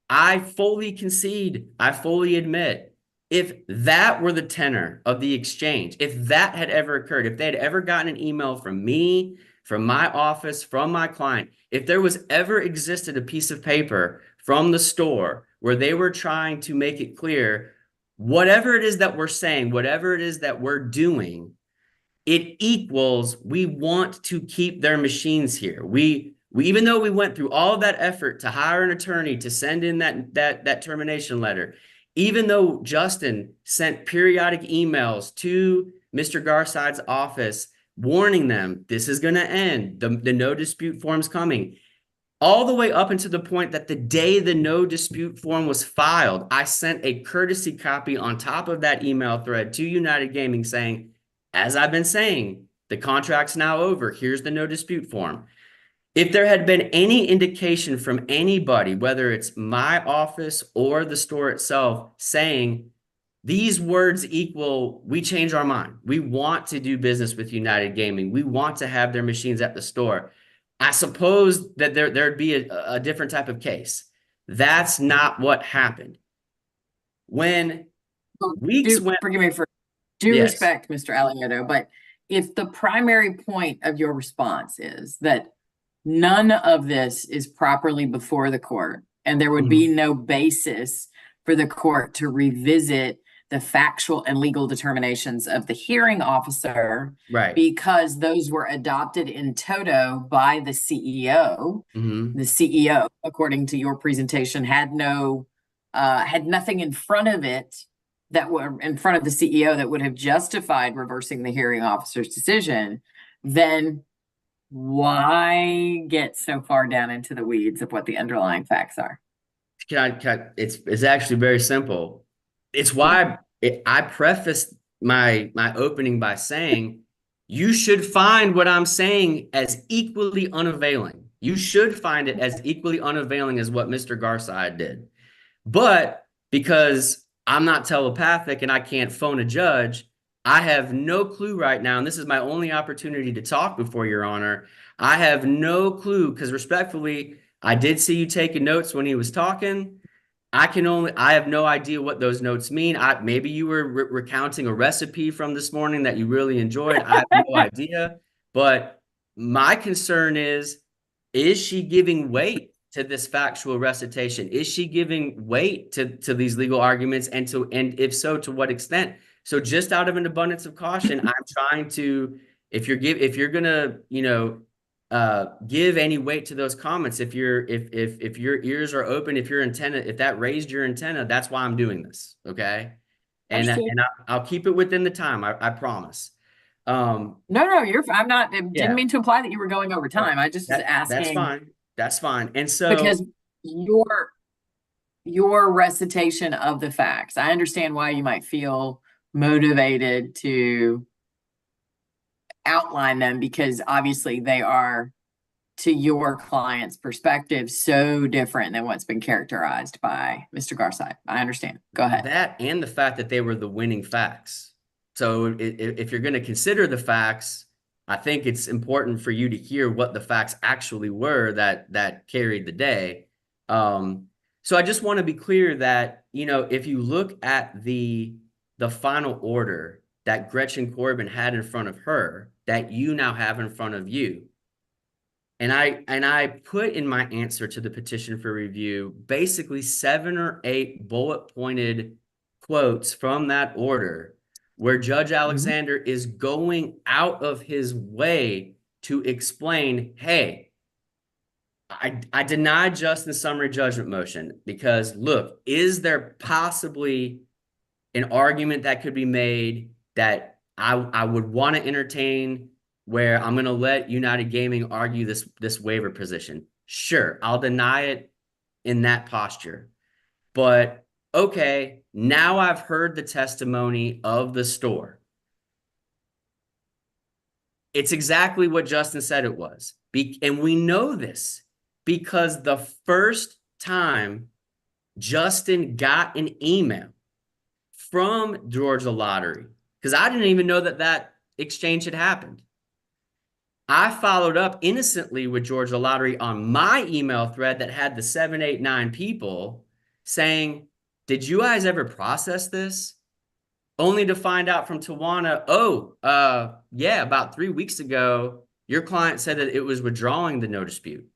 I fully concede, I fully admit, if that were the tenor of the exchange, if that had ever occurred, if they had ever gotten an email from me, from my office, from my client, if there was ever existed a piece of paper from the store where they were trying to make it clear, whatever it is that we're saying, whatever it is that we're doing, it equals we want to keep their machines here. We even though we went through all of that effort to hire an attorney to send in that termination letter, even though Justin sent periodic emails to Mr. Garside's office warning them this is going to end. The no dispute form's coming. All the way up until the point that the day the no dispute form was filed, I sent a courtesy copy on top of that email thread to United Gaming saying, as I've been saying, the contract's now over. Here's the no dispute form. If there had been any indication from anybody, whether it's my office or the store itself, saying these words equal, we change our mind. We want to do business with United Gaming. We want to have their machines at the store. I suppose that there'd be a different type of case. That's not what happened. When weeks went, forgive me for due Yes. respect, Mr. Alioto, but if the primary point of your response is that none of this is properly before the court, and there would be no basis for the court to revisit the factual and legal determinations of the hearing officer, right. because those were adopted in toto by the CEO. Mhm. The CEO, according to your presentation, had nothing in front of it that were in front of the CEO that would have justified reversing the hearing officer's decision. Then why get so far down into the weeds of what the underlying facts are? It's actually very simple. It's why I prefaced my opening by saying you should find what I'm saying as equally unavailing. You should find it as equally unavailing as what Mr. Garside did. But because I'm not telepathic and I can't phone a judge, I have no clue right now, and this is my only opportunity to talk before Your Honor. I have no clue, because respectfully, I did see you taking notes when he was talking. I have no idea what those notes mean. Maybe you were recounting a recipe from this morning that you really enjoyed. I have no idea. But my concern is she giving weight to this factual recitation? Is she giving weight to these legal arguments? And if so, to what extent? So just out of an abundance of caution, I'm trying to, if you're gonna, give any weight to those comments, if your ears are open, if that raised your antenna, that's why I'm doing this. Okay. And I'll keep it within the time. I promise. No, I'm not, didn't mean to imply that you were going over time. I just was asking. That's fine. That's fine. And so, because your recitation of the facts, I understand why you might feel motivated to outline them, because obviously they are, to your client's perspective, so different than what's been characterized by Mr. Garside. I understand. Go ahead. That and the fact that they were the winning facts. So if you're going to consider the facts, I think it's important for you to hear what the facts actually were that carried the day. So I just want to be clear that, if you look at the final order that Gretchen Corbin had in front of her, that you now have in front of you, and I put in my answer to the petition for review basically 7 or 8 bullet pointed quotes from that order, where Judge Alexander is going out of his way to explain, hey, I denied Justin's summary judgment motion because, look, is there possibly an argument that could be made that I would want to entertain, where I'm going to let United Gaming argue this waiver position? Sure, I'll deny it in that posture. But okay, now I've heard the testimony of the store. It's exactly what Justin said it was. And we know this because the first time Justin got an email from Georgia Lottery, because I didn't even know that exchange had happened, I followed up innocently with Georgia Lottery on my email thread that had the 7, 8, 9 people saying, did you guys ever process this? Only to find out from Tawana, yeah, about 3 weeks ago, your client said that it was withdrawing the no dispute.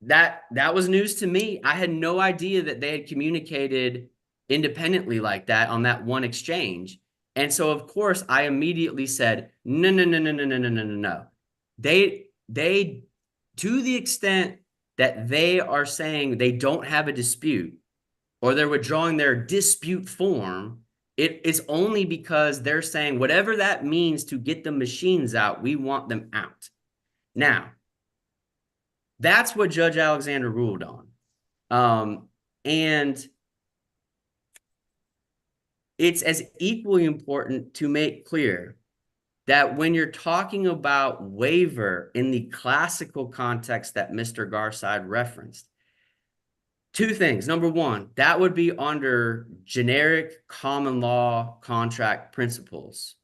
That was news to me. I had no idea that they had communicated independently like that on that one exchange. And so, of course, I immediately said, no. They, to the extent that they are saying they don't have a dispute or they're withdrawing their dispute form, It's only because they're saying whatever that means to get the machines out, we want them out. Now, that's what Judge Alexander ruled on. And it's as equally important to make clear that when you're talking about waiver in the classical context that Mr. Garside referenced, two things. Number one, that would be under generic common law contract principles.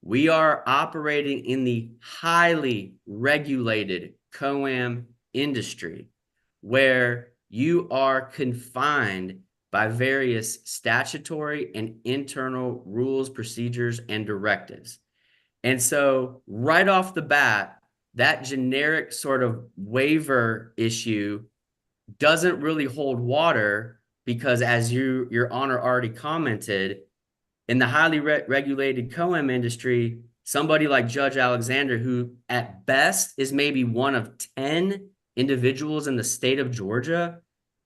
We are operating in the highly regulated COAM industry where you are confined by various statutory and internal rules, procedures, and directives. And so right off the bat, that generic sort of waiver issue doesn't really hold water because, as your honor already commented, in the highly regulated COAM industry, somebody like Judge Alexander, who at best is maybe one of 10 individuals in the state of Georgia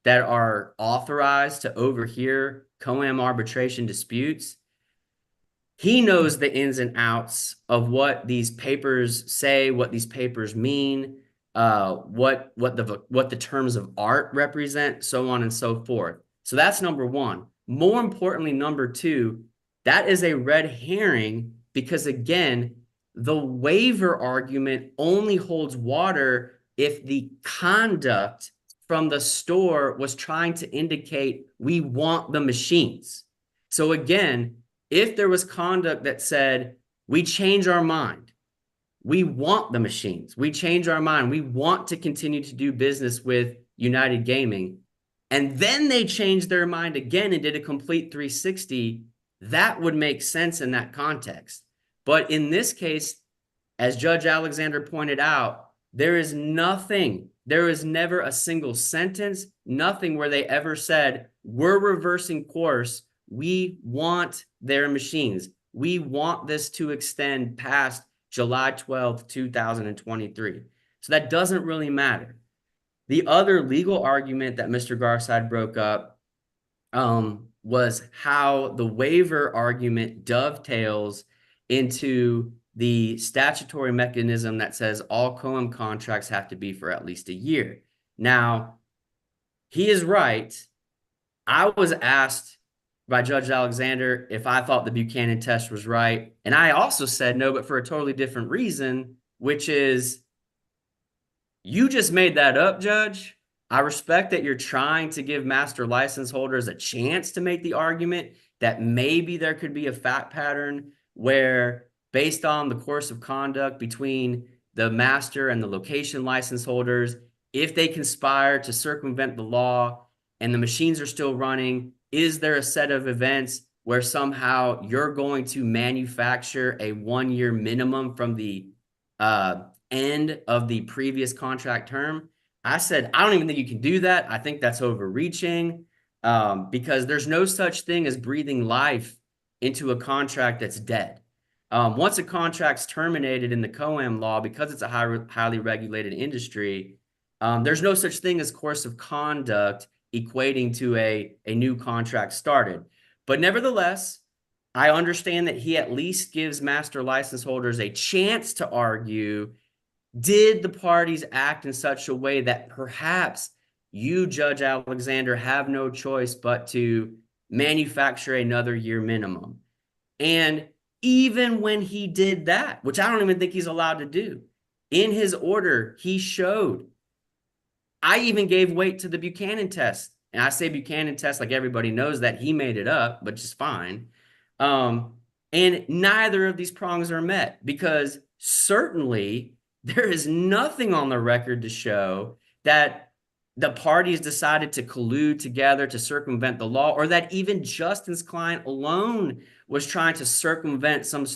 that are authorized to overhear COAM arbitration disputes, he knows the ins and outs of what these papers say, what these papers mean, what the terms of art represent, so on and so forth. So that's number one. More importantly, number two, that is a red herring because, again, the waiver argument only holds water if the conduct from the store was trying to indicate we want the machines. So again, if there was conduct that said, we change our mind, we want the machines, we change our mind, we want to continue to do business with United Gaming, and then they changed their mind again and did a complete 360, that would make sense in that context. But in this case, as Judge Alexander pointed out, there is nothing, there is never a single sentence, nothing where they ever said, we're reversing course, we want their machines. We want this to extend past July 12th, 2023. So that doesn't really matter. The other legal argument that Mr. Garside broke up was how the waiver argument dovetails into the statutory mechanism that says all COAM contracts have to be for at least a year. Now, he is right. I was asked by Judge Alexander if I thought the Buchanan test was right. And I also said no, but for a totally different reason, which is you just made that up, Judge. I respect that you're trying to give master license holders a chance to make the argument that maybe there could be a fact pattern where, based on the course of conduct between the master and the location license holders, if they conspire to circumvent the law and the machines are still running, is there a set of events where somehow you're going to manufacture a 1-year minimum from the end of the previous contract term? I said, I don't even think you can do that. I think that's overreaching because there's no such thing as breathing life into a contract that's dead. Once a contract's terminated in the COAM law, because it's a highly regulated industry, there's no such thing as course of conduct equating to a new contract started. But nevertheless, I understand that he at least gives master license holders a chance to argue, did the parties act in such a way that perhaps you, Judge Alexander, have no choice but to manufacture another year minimum? And even when he did that, which I don't even think he's allowed to do, in his order, he showed, I even gave weight to the Buchanan test. And I say Buchanan test like everybody knows that he made it up, but just fine. And neither of these prongs are met because certainly there is nothing on the record to show that the parties decided to collude together to circumvent the law, or that even Justin's client alone was trying to circumvent some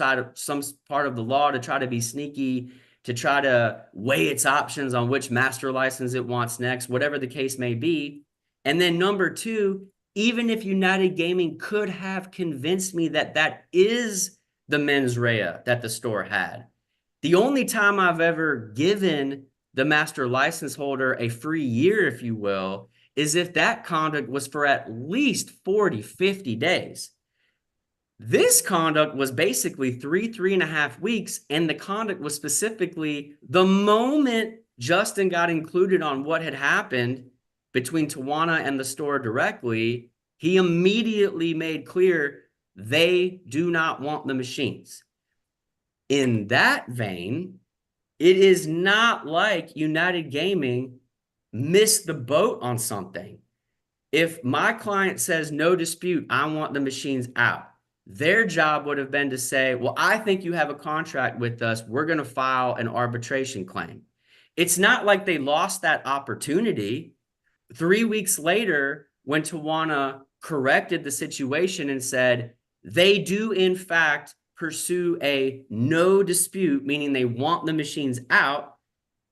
part of the law to try to be sneaky, to try to weigh its options on which master license it wants next, whatever the case may be. And then number two, even if United Gaming could have convinced me that that is the mens rea that the store had, the only time I've ever given the master license holder a free year, if you will, is if that conduct was for at least 40, 50 days. This conduct was basically 3.5 weeks, and the conduct was specifically the moment Justin got included on what had happened between Tawana and the store directly, he immediately made clear they do not want the machines. In that vein, it is not like United Gaming missed the boat on something. If my client says no dispute, I want the machines out, their job would have been to say, well, I think you have a contract with us. We're going to file an arbitration claim. It's not like they lost that opportunity. 3 weeks later, when Tawana corrected the situation and said they do in fact pursue a no dispute, meaning they want the machines out,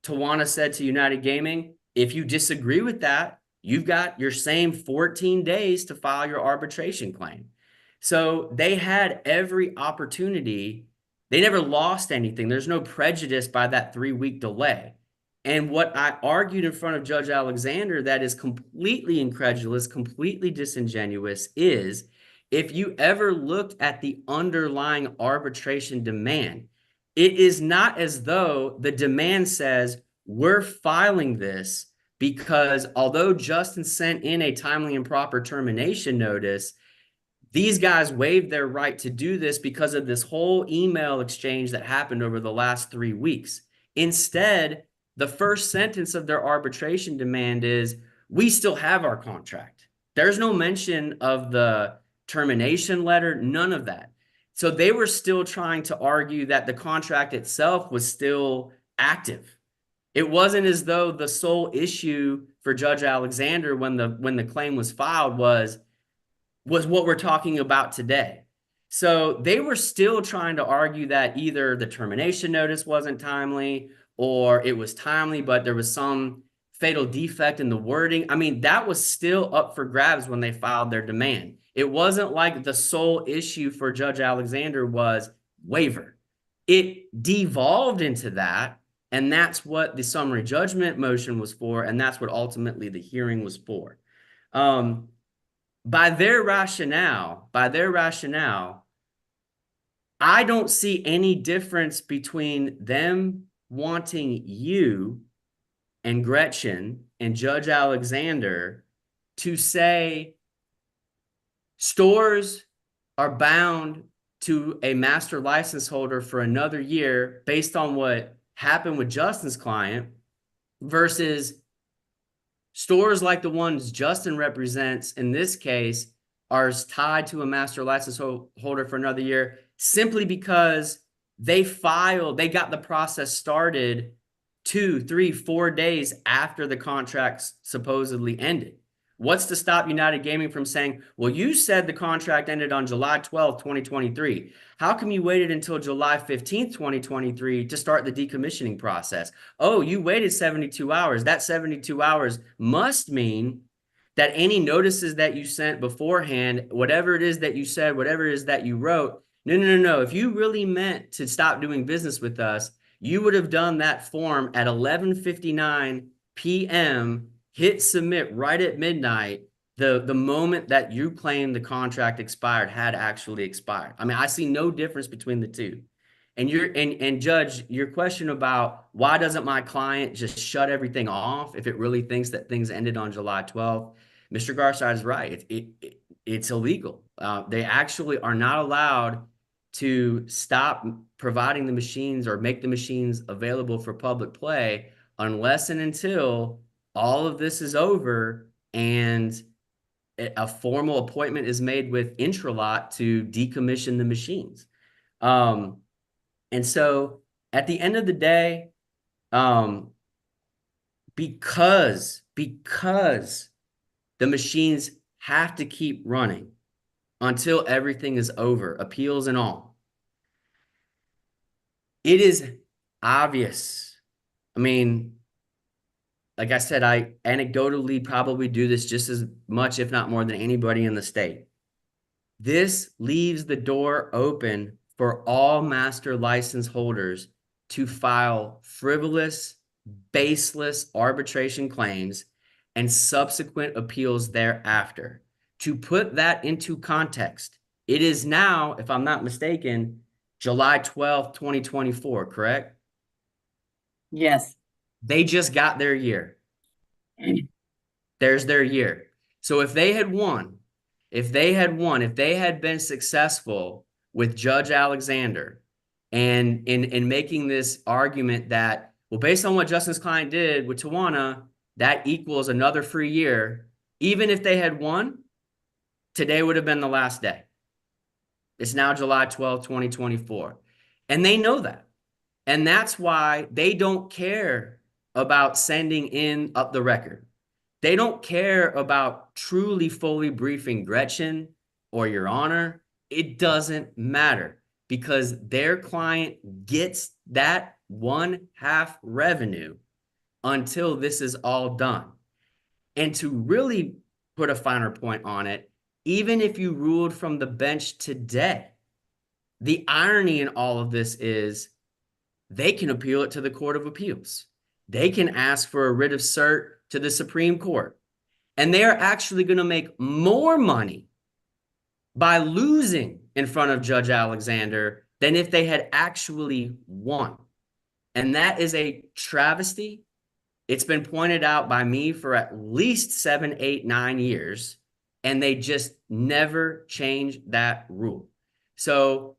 Tawana said to United Gaming, if you disagree with that, you've got your same 14 days to file your arbitration claim. So they had every opportunity. They never lost anything. There's no prejudice by that 3-week delay. And what I argued in front of Judge Alexander that is completely incredulous, completely disingenuous is if you ever looked at the underlying arbitration demand, it is not as though the demand says we're filing this because although Justin sent in a timely and proper termination notice, these guys waived their right to do this because of this whole email exchange that happened over the last 3 weeks. Instead, the first sentence of their arbitration demand is, we still have our contract. There's no mention of the termination letter, none of that. So they were still trying to argue that the contract itself was still active. It wasn't as though the sole issue for Judge Alexander when the claim was filed was what we're talking about today. So they were still trying to argue that either the termination notice wasn't timely or it was timely, but there was some fatal defect in the wording. I mean, that was still up for grabs when they filed their demand. It wasn't like the sole issue for Judge Alexander was waiver. It devolved into that, and that's what the summary judgment motion was for, and that's what ultimately the hearing was for. By their rationale, I don't see any difference between them wanting you and Gretchen and Judge Alexander to say stores are bound to a master license holder for another year based on what happened with Justin's client versus stores like the ones Justin represents in this case are tied to a master license holder for another year simply because they got the process started 2, 3, 4 days after the contract supposedly ended. What's to stop United Gaming from saying, well, you said the contract ended on July 12th, 2023. How come you waited until July 15th, 2023 to start the decommissioning process? Oh, you waited 72 hours. That 72 hours must mean that any notices that you sent beforehand, whatever it is that you said, whatever it is that you wrote, no. If you really meant to stop doing business with us, you would have done that form at 11:59 p.m., hit submit right at midnight, the moment that you claimed the contract expired had actually expired. I mean, I see no difference between the two. And Judge, your question about why doesn't my client just shut everything off if it really thinks that things ended on July 12th? Mr. Garside is right. It's illegal. They actually are not allowed to stop providing the machines or make the machines available for public play unless and until all of this is over and a formal appointment is made with Intralot to decommission the machines. And so at the end of the day, because the machines have to keep running until everything is over, appeals and all, it is obvious. I mean, like I said, I anecdotally probably do this just as much, if not more, than anybody in the state. This leaves the door open for all master license holders to file frivolous, baseless arbitration claims and subsequent appeals thereafter. To put that into context, It is now, if I'm not mistaken, July 12th, 2024, correct? Yes. They just got their year. There's their year. So if they had won, if they had been successful with Judge Alexander and in making this argument that, well, based on what Justin's client did with Tawana, that equals another free year. Even if they had won, today would have been the last day. It's now July 12th, 2024. And they know that. And that's why they don't care about sending in up the record. They don't care about truly fully briefing Gretchen or Your Honor. It doesn't matter because their client gets that 1/2 revenue until this is all done. And to really put a finer point on it, even if you ruled from the bench today, the irony in all of this is they can appeal it to the Court of Appeals. They can ask for a writ of cert to the Supreme Court. And they are actually going to make more money by losing in front of Judge Alexander than if they had actually won. And that is a travesty. It's been pointed out by me for at least 7, 8, 9 years, and they just never change that rule. So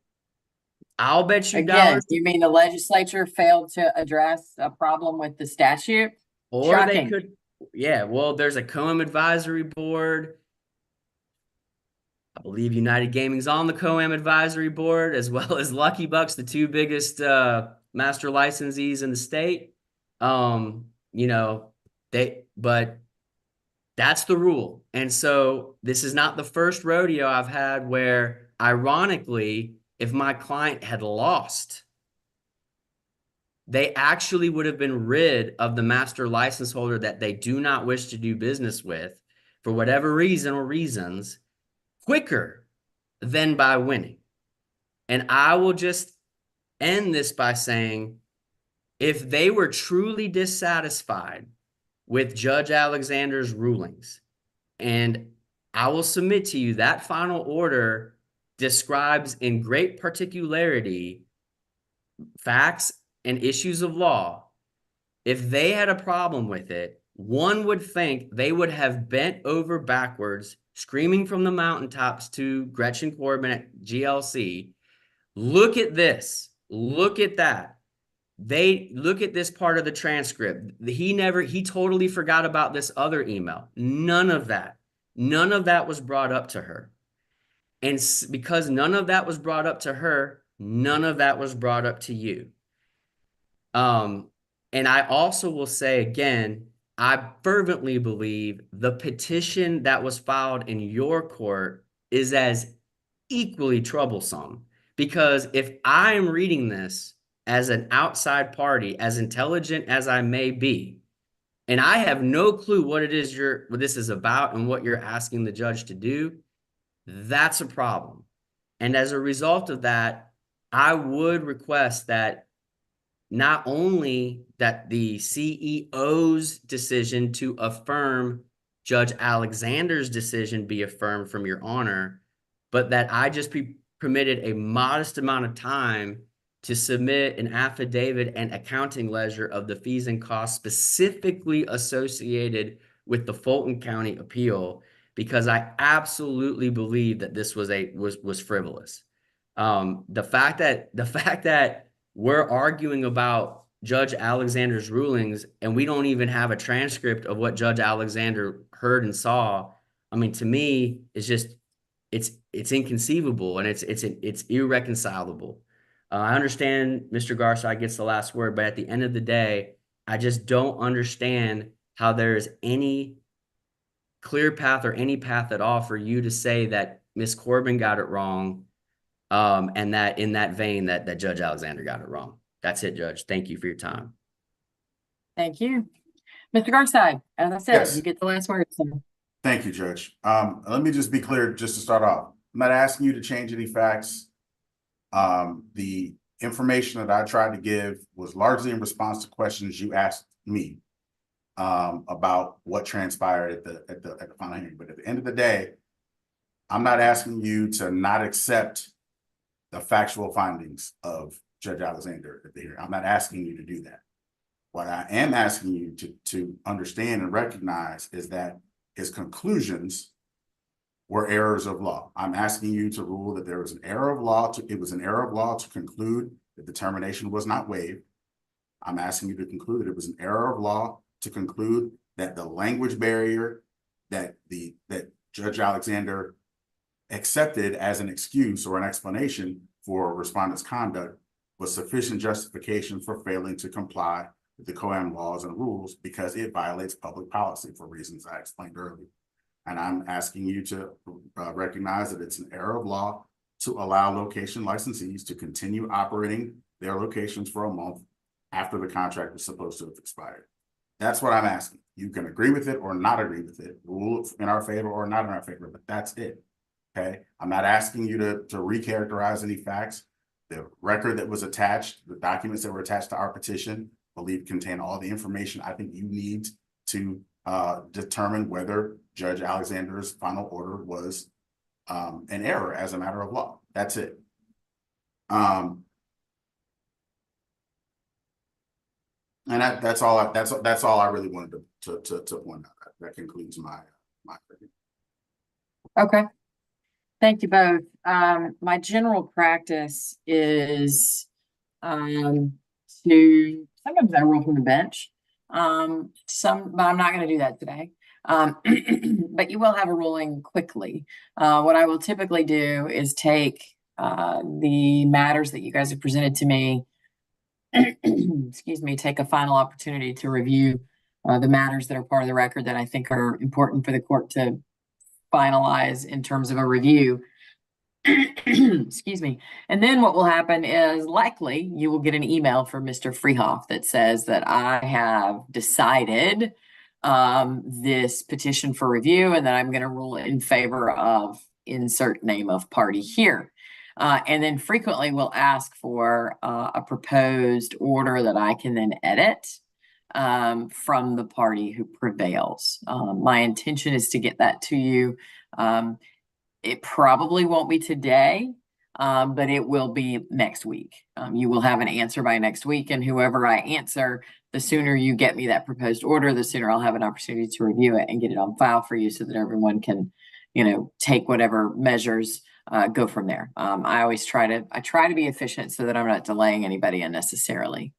I'll bet you Again, dollars. you mean the legislature failed to address a problem with the statute? Or Shocking. they could, yeah, well, there's a COAM advisory board. I believe United Gaming's on the COAM advisory board, as well as Lucky Bucks, the two biggest master licensees in the state. You know, but that's the rule. And so this is not the first rodeo I've had where, ironically, if my client had lost, they actually would have been rid of the master license holder that they do not wish to do business with for whatever reason or reasons quicker than by winning. And I will just end this by saying, if they were truly dissatisfied with Judge Alexander's rulings, and I will submit to you that final order describes in great particularity facts and issues of law. If they had a problem with it, one would think they would have bent over backwards, screaming from the mountaintops to Gretchen Corbin at GLC, look at this, look at that. They look at this part of the transcript. He totally forgot about this other email. None of that was brought up to her. And because none of that was brought up to her, none of that was brought up to you. And I also will say again, I fervently believe the petition that was filed in your court is as equally troublesome, because if I am reading this as an outside party, as intelligent as I may be, and I have no clue what it is what this is about and what you're asking the judge to do, that's a problem. And as a result of that, I would request that not only that the CEO's decision to affirm Judge Alexander's decision be affirmed from your honor, but that I just be permitted a modest amount of time to submit an affidavit and accounting ledger of the fees and costs specifically associated with the Fulton County appeal, because I absolutely believe that this was frivolous. The fact that we're arguing about Judge Alexander's rulings and we don't even have a transcript of what Judge Alexander heard and saw, I mean, to me, it's just it's inconceivable and it's irreconcilable. I understand Mr. Garside gets the last word, but at the end of the day, I just don't understand how there is any clear path or any path at all for you to say that Ms. Corbin got it wrong, and that in that vein that Judge Alexander got it wrong. That's it, Judge. Thank you for your time. Thank you. Mr. Garside, as I said, Yes. you get the last word. So. Thank you, Judge. Let me just be clear, just to start off. I'm not asking you to change any facts. The information that I tried to give was largely in response to questions you asked me about what transpired at the final hearing. But at the end of the day, I'm not asking you to not accept the factual findings of Judge Alexander at the hearing. I'm not asking you to do that. What I am asking you to understand and recognize is that his conclusions were errors of law. I'm asking you to rule that there was an error of law. It was an error of law to conclude that the termination was not waived. I'm asking you to conclude that it was an error of law to conclude that the language barrier that Judge Alexander accepted as an excuse or an explanation for respondent's conduct was sufficient justification for failing to comply with the COAM laws and rules because it violates public policy for reasons I explained earlier. And I'm asking you to recognize that it's an error of law to allow location licensees to continue operating their locations for a month after the contract was supposed to have expired. That's what I'm asking. You can agree with it or not agree with it, rule in our favor or not in our favor, but that's it. Okay. I'm not asking you to recharacterize any facts. The record that was attached, the documents that were attached to our petition, I believe contain all the information I think you need to determine whether Judge Alexander's final order was an error as a matter of law. That's it. And that's all I really wanted to point out. That concludes my review. Okay. Thank you both. My general practice is to sometimes I roll from the bench. But I'm not going to do that today. But you will have a ruling quickly. What I will typically do is take the matters that you guys have presented to me, excuse me, take a final opportunity to review the matters that are part of the record that I think are important for the court to finalize in terms of a review. Excuse me. And then what will happen is likely you will get an email from Mr. Freehoff that says that I have decided this petition for review and that I'm going to rule in favor of insert name of party here. And then frequently we'll ask for a proposed order that I can then edit from the party who prevails. My intention is to get that to you. It probably won't be today, but it will be next week. You will have an answer by next week, and whoever I answer, the sooner you get me that proposed order, the sooner I'll have an opportunity to review it and get it on file for you so that everyone can, take whatever measures, go from there. I always try to be efficient so that I'm not delaying anybody unnecessarily.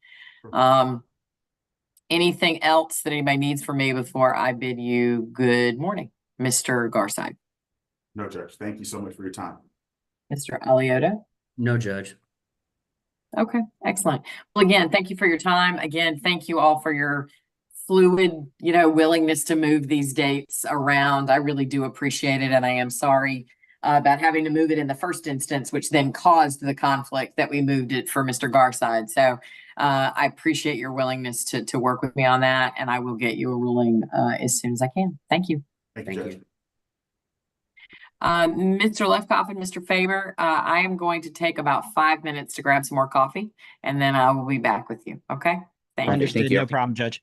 Anything else that anybody needs from me before I bid you good morning, Mr. Garside? No, Judge. Thank you so much for your time. Mr. Alioto? No, Judge. Okay, excellent. Well, again, thank you for your time. Again, thank you all for your fluid, willingness to move these dates around. I really do appreciate it, and I am sorry about having to move it in the first instance, which then caused the conflict that we moved it for Mr. Garside. So I appreciate your willingness to work with me on that, and I will get you a ruling as soon as I can. Thank you. Thank you, Judge. Mr. Lefkoff and Mr. Faber, I am going to take about 5 minutes to grab some more coffee, and then I will be back with you. Okay? Thank you. Understood. you. No problem, Judge.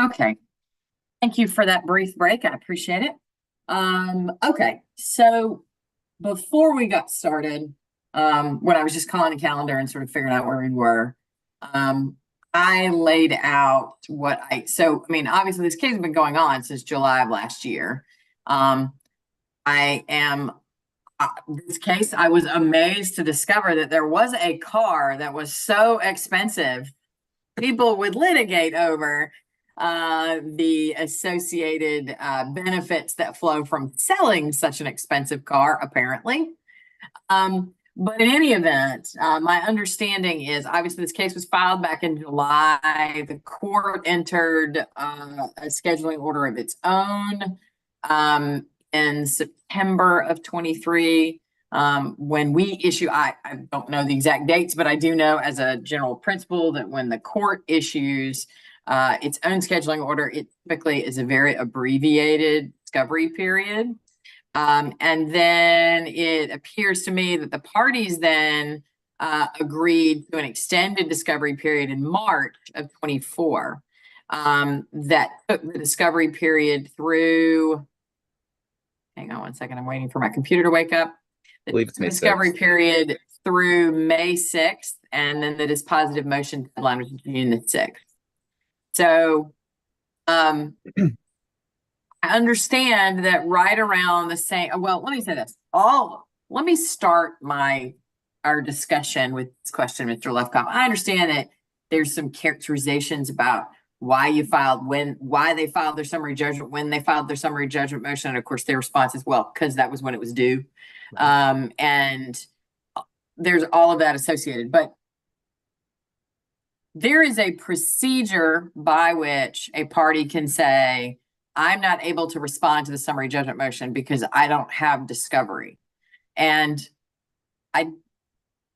Okay. Thank you for that brief break. I appreciate it. Okay. So before we got started, when I was just calling the calendar and sort of figuring out where we were, I laid out I mean, obviously this case has been going on since July of last year. This case, I was amazed to discover that there was a car that was so expensive, people would litigate over the associated benefits that flow from selling such an expensive car, apparently. But in any event, my understanding is obviously this case was filed back in July. The court entered a scheduling order of its own in September of 23. When we issue, I don't know the exact dates, but I do know as a general principle that when the court issues its own scheduling order, it typically is a very abbreviated discovery period. And then it appears to me that the parties then agreed to an extended discovery period in March of 24 that took the discovery period through, hang on one second, I'm waiting for my computer to wake up. I believe it's May Discovery 6th. period through May 6th, and then the dispositive motion deadline was June the 6th. So, I understand that right around the same, well, let me say this. Let me start our discussion with this question, Mr. Lefkoff. I understand that there's some characterizations about why they filed their summary judgment, when they filed their summary judgment motion, and of course their response as well, because that was when it was due. And there's all of that associated, but there is a procedure by which a party can say, I'm not able to respond to the summary judgment motion because I don't have discovery. And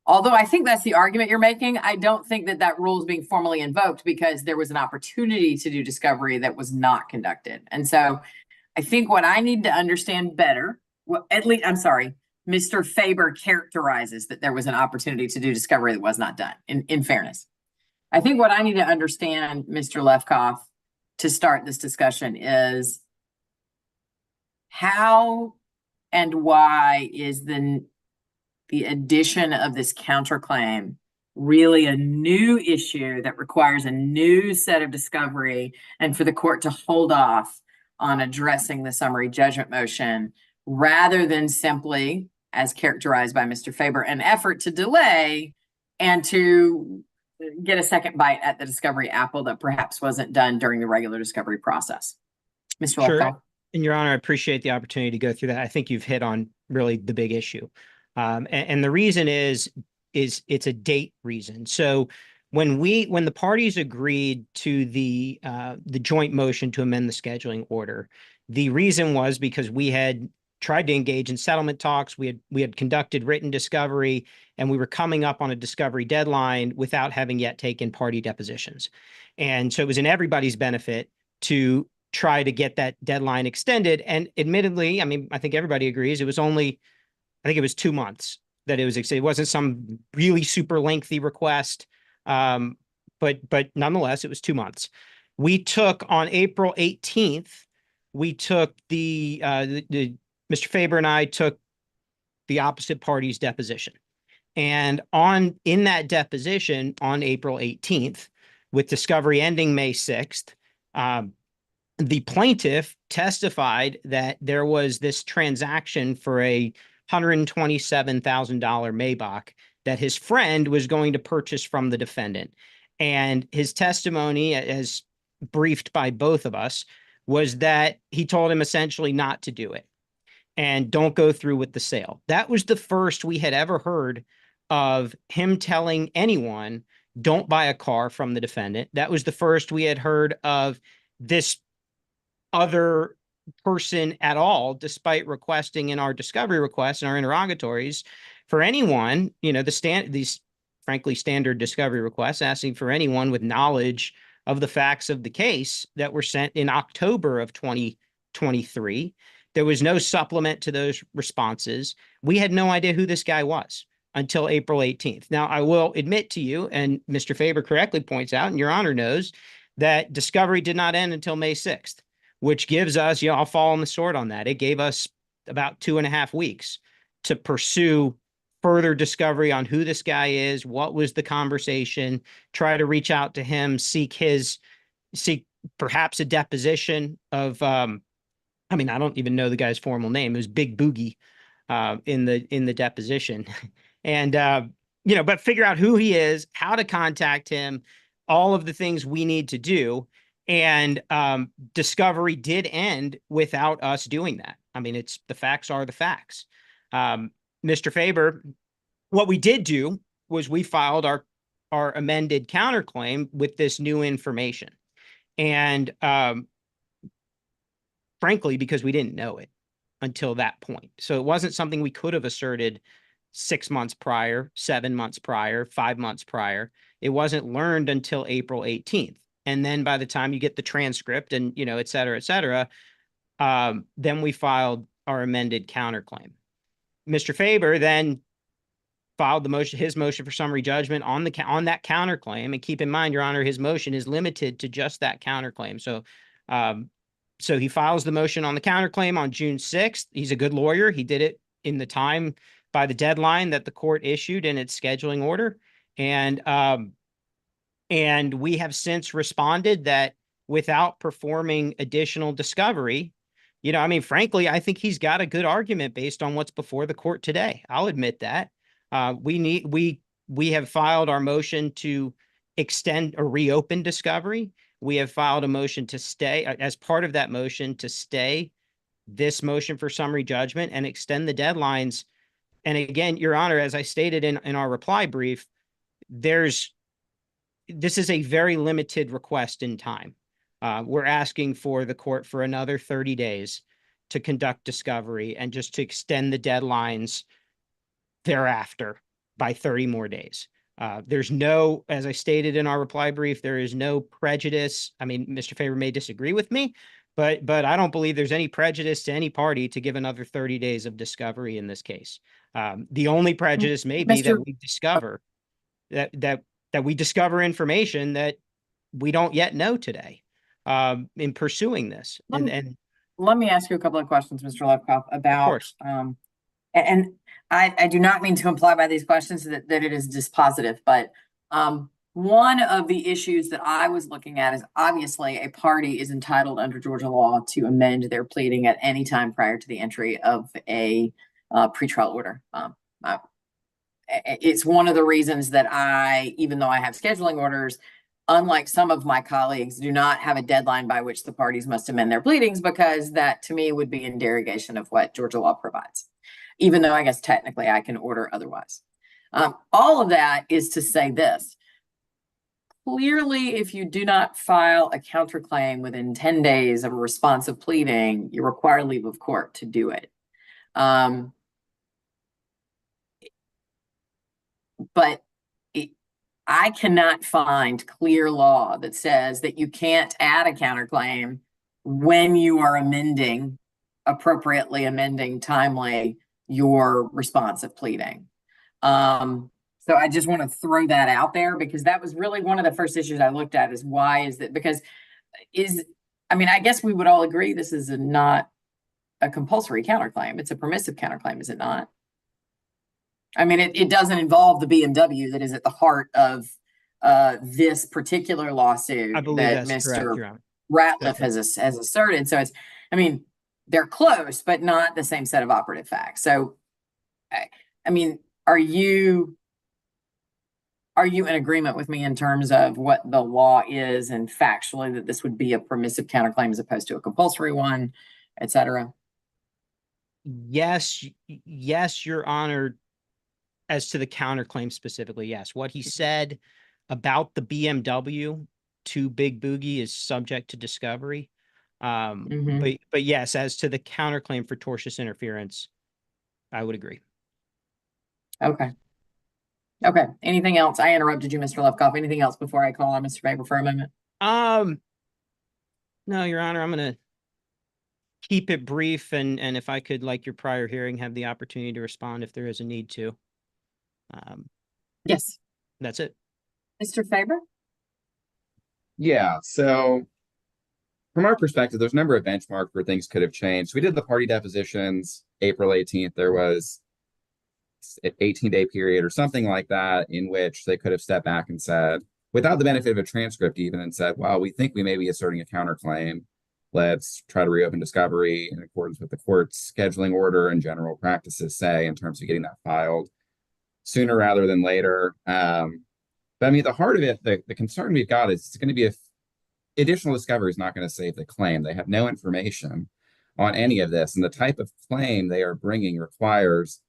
although I think that's the argument you're making, I don't think that rule is being formally invoked because there was an opportunity to do discovery that was not conducted. And so I think what I need to understand better, well, at least, I'm sorry, Mr. Faber characterizes that there was an opportunity to do discovery that was not done, in fairness. I think what I need to understand, Mr. Lefkoff, to start this discussion is how and why is the addition of this counterclaim really a new issue that requires a new set of discovery, and for the court to hold off on addressing the summary judgment motion rather than simply, as characterized by Mr. Faber, an effort to delay and to get a second bite at the discovery apple that perhaps wasn't done during the regular discovery process. Mr. Sure. Lefkoff. And Your Honor, I appreciate the opportunity to go through that. I think you've hit on really the big issue. And the reason is it's a date reason. So when the parties agreed to the joint motion to amend the scheduling order, the reason was because we had tried to engage in settlement talks. We had conducted written discovery, and we were coming up on a discovery deadline without having yet taken party depositions. And so it was in everybody's benefit to try to get that deadline extended. And admittedly, I mean, I think everybody agrees, I think it was 2 months that it was extended. It wasn't some really super lengthy request. But nonetheless, it was 2 months. We took on April 18th, we took Mr. Faber and I took the opposite party's deposition. And in that deposition on April 18th, with discovery ending May 6th, the plaintiff testified that there was this transaction for a $127,000 Maybach that his friend was going to purchase from the defendant. And his testimony, as briefed by both of us, was that he told him essentially not to do it and don't go through with the sale. That was the first we had ever heard of him telling anyone, don't buy a car from the defendant. That was the first we had heard of this other person at all, despite requesting in our discovery requests and our interrogatories for anyone, these frankly standard discovery requests asking for anyone with knowledge of the facts of the case that were sent in October of 2023. There was no supplement to those responses. We had no idea who this guy was until April 18th. Now, I will admit to you, and Mr. Faber correctly points out, and Your Honor knows, that discovery did not end until May 6th, which gives us, I'll fall on the sword on that. It gave us about 2.5 weeks to pursue further discovery on who this guy is, what was the conversation, try to reach out to him, seek perhaps a deposition of, I mean, I don't even know the guy's formal name. It was Big Boogie in the deposition. And, but figure out who he is, how to contact him, all of the things we need to do. And discovery did end without us doing that. I mean, the facts are the facts. Mr. Faber, what we did do was we filed our amended counterclaim with this new information. And frankly, because we didn't know it until that point. So it wasn't something we could have asserted 6 months prior, 7 months prior, 5 months prior. It wasn't learned until April 18th. And then by the time you get the transcript and, et cetera, then we filed our amended counterclaim. Mr. Faber then filed his motion for summary judgment on that counterclaim. And keep in mind, Your Honor, his motion is limited to just that counterclaim. So he files the motion on the counterclaim on June 6th. He's a good lawyer. He did it in the time by the deadline that the court issued in its scheduling order. And we have since responded that without performing additional discovery, frankly, I think he's got a good argument based on what's before the court today. I'll admit that. We have filed our motion to extend or reopen discovery. We have filed a motion to stay, as part of that motion, to stay this motion for summary judgment and extend the deadlines. And again, Your Honor, as I stated in our reply brief, this is a very limited request in time. We're asking for the court for another 30 days to conduct discovery and just to extend the deadlines thereafter by 30 more days. There's no, as I stated in our reply brief, there is no prejudice. I mean, Mr. Faber may disagree with me, but I don't believe there's any prejudice to any party to give another 30 days of discovery in this case. The only prejudice may be that we discover that we discover information that we don't yet know today in pursuing this. And let me ask you a couple of questions, Mr. Lefkoff, about, course. And I do not mean to imply by these questions that it is dispositive, but one of the issues that I was looking at is obviously a party is entitled under Georgia law to amend their pleading at any time prior to the entry of a pretrial order. It's one of the reasons that even though I have scheduling orders, unlike some of my colleagues, do not have a deadline by which the parties must amend their pleadings, because that to me would be in derogation of what Georgia law provides, even though I guess technically I can order otherwise. All of that is to say this. Clearly, if you do not file a counterclaim within 10 days of a responsive pleading, you require leave of court to do it. But I cannot find clear law that says that you can't add a counterclaim when you are appropriately amending timely your responsive pleading. So I just want to throw that out there, because that was really one of the first issues I looked at, is why is that? Because I guess we would all agree this is not a compulsory counterclaim. It's a permissive counterclaim, is it not? I mean, it doesn't involve the BMW that is at the heart of this particular lawsuit that Mr. Ratliff has asserted. So they're close, but not the same set of operative facts. So, are you in agreement with me in terms of what the law is and factually that this would be a permissive counterclaim as opposed to a compulsory one, et cetera? Yes, Your Honor. As to the counterclaim specifically, yes. What he said about the BMW to Big Boogie is subject to discovery. But yes, as to the counterclaim for tortious interference, I would agree. Okay. Anything else? I interrupted you, Mr. Lefkoff. Anything else before I call on Mr. Faber for a moment? No, Your Honor, I'm going to keep it brief, and if I could, like your prior hearing, have the opportunity to respond if there is a need to. Yes. That's it. Mr. Faber? Yeah, so from our perspective, there's a number of benchmarks where things could have changed. We did the party depositions April 18th. There was an 18-day period or something like that in which they could have stepped back and said, without the benefit of a transcript even, and said, well, we think we may be asserting a counterclaim. Let's try to reopen discovery in accordance with the court's scheduling order and general practices say in terms of getting that filed sooner rather than later. But I mean, the heart of it, the concern we've got is it's going to be additional discovery is not going to save the claim. They have no information on any of this. And the type of claim they are bringing requires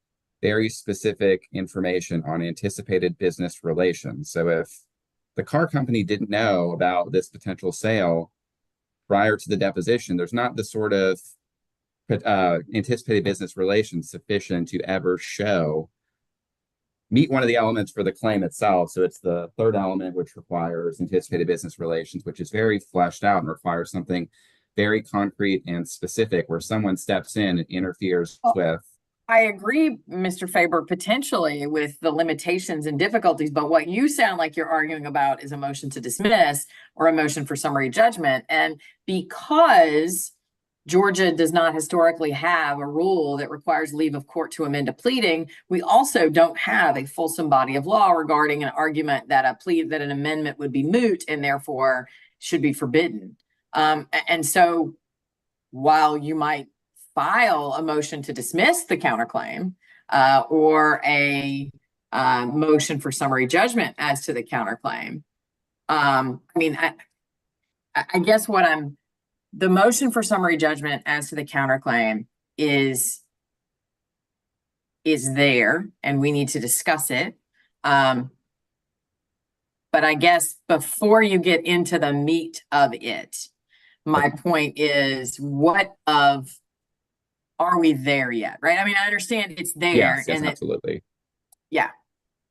very specific information on anticipated business relations. So if the car company didn't know about this potential sale prior to the deposition, there's not the sort of anticipated business relations sufficient to ever meet one of the elements for the claim itself. So it's the third element, which requires anticipated business relations, which is very fleshed out and requires something very concrete and specific where someone steps in and interferes with. I agree, Mr. Faber, potentially with the limitations and difficulties, but what you sound like you're arguing about is a motion to dismiss or a motion for summary judgment. And because Georgia does not historically have a rule that requires leave of court to amend a pleading, we also don't have a fulsome body of law regarding an argument that an amendment would be moot and therefore should be forbidden. And so while you might file a motion to dismiss the counterclaim or a motion for summary judgment as to the counterclaim, I mean, I guess the motion for summary judgment as to the counterclaim is there, and we need to discuss it. But I guess before you get into the meat of it, my point is, are we there yet? Right? I mean, I understand it's there. Yes, absolutely. Yeah.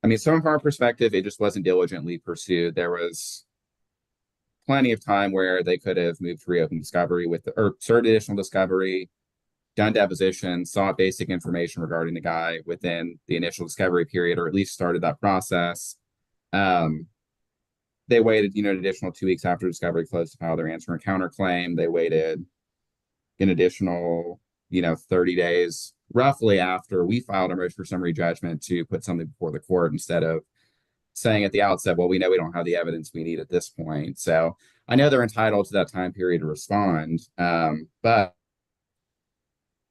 I mean, so from our perspective, it just wasn't diligently pursued. There was plenty of time where they could have moved to reopen discovery or served additional discovery, done deposition, sought basic information regarding the guy within the initial discovery period, or at least started that process. They waited, an additional 2 weeks after discovery closed to file their answer and counterclaim. They waited an additional, 30 days roughly after we filed our motion for summary judgment to put something before the court instead of saying at the outset, well, we know we don't have the evidence we need at this point. So I know they're entitled to that time period to respond, but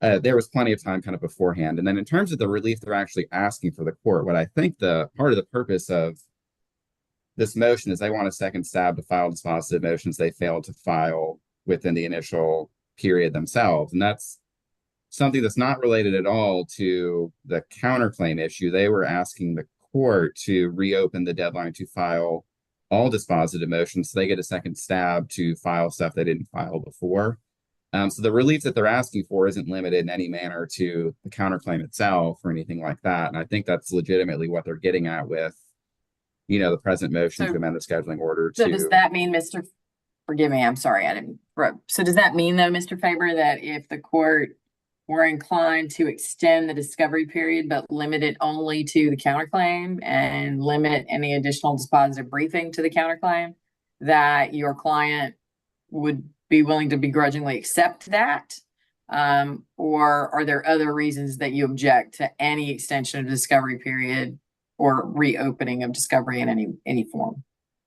there was plenty of time kind of beforehand. And then in terms of the relief they're actually asking for the court, what I think the part of the purpose of this motion is they want a second stab to file dispositive motions they failed to file within the initial period themselves. And that's something that's not related at all to the counterclaim issue. They were asking the court to reopen the deadline to file all dispositive motions so they get a second stab to file stuff they didn't file before. So the relief that they're asking for isn't limited in any manner to the counterclaim itself or anything like that. And I think that's legitimately what they're getting at with, the present motion to amend the scheduling order. So does that mean, forgive me, I'm sorry, I didn't. So does that mean though, Mr. Faber, that if the court were inclined to extend the discovery period, but limit it only to the counterclaim and limit any additional dispositive briefing to the counterclaim, that your client would be willing to begrudgingly accept that? Or are there other reasons that you object to any extension of the discovery period or reopening of discovery in any form?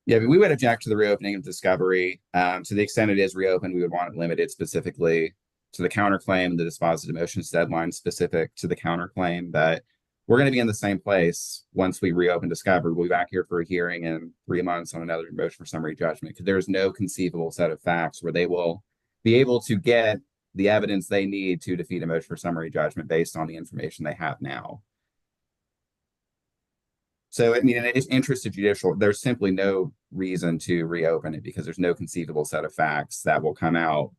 Yeah, we would object to the reopening of discovery. To the extent it is reopened, we would want it limited specifically to the counterclaim and the dispositive motions deadline specific to the counterclaim. But we're going to be in the same place once we reopen discovery. We'll be back here for a hearing in 3 months on another motion for summary judgment, because there's no conceivable set of facts where they will be able to get the evidence they need to defeat a motion for summary judgment based on the information they have now. So, I mean, in the interest of judicial, there's simply no reason to reopen it because there's no conceivable set of facts that will come out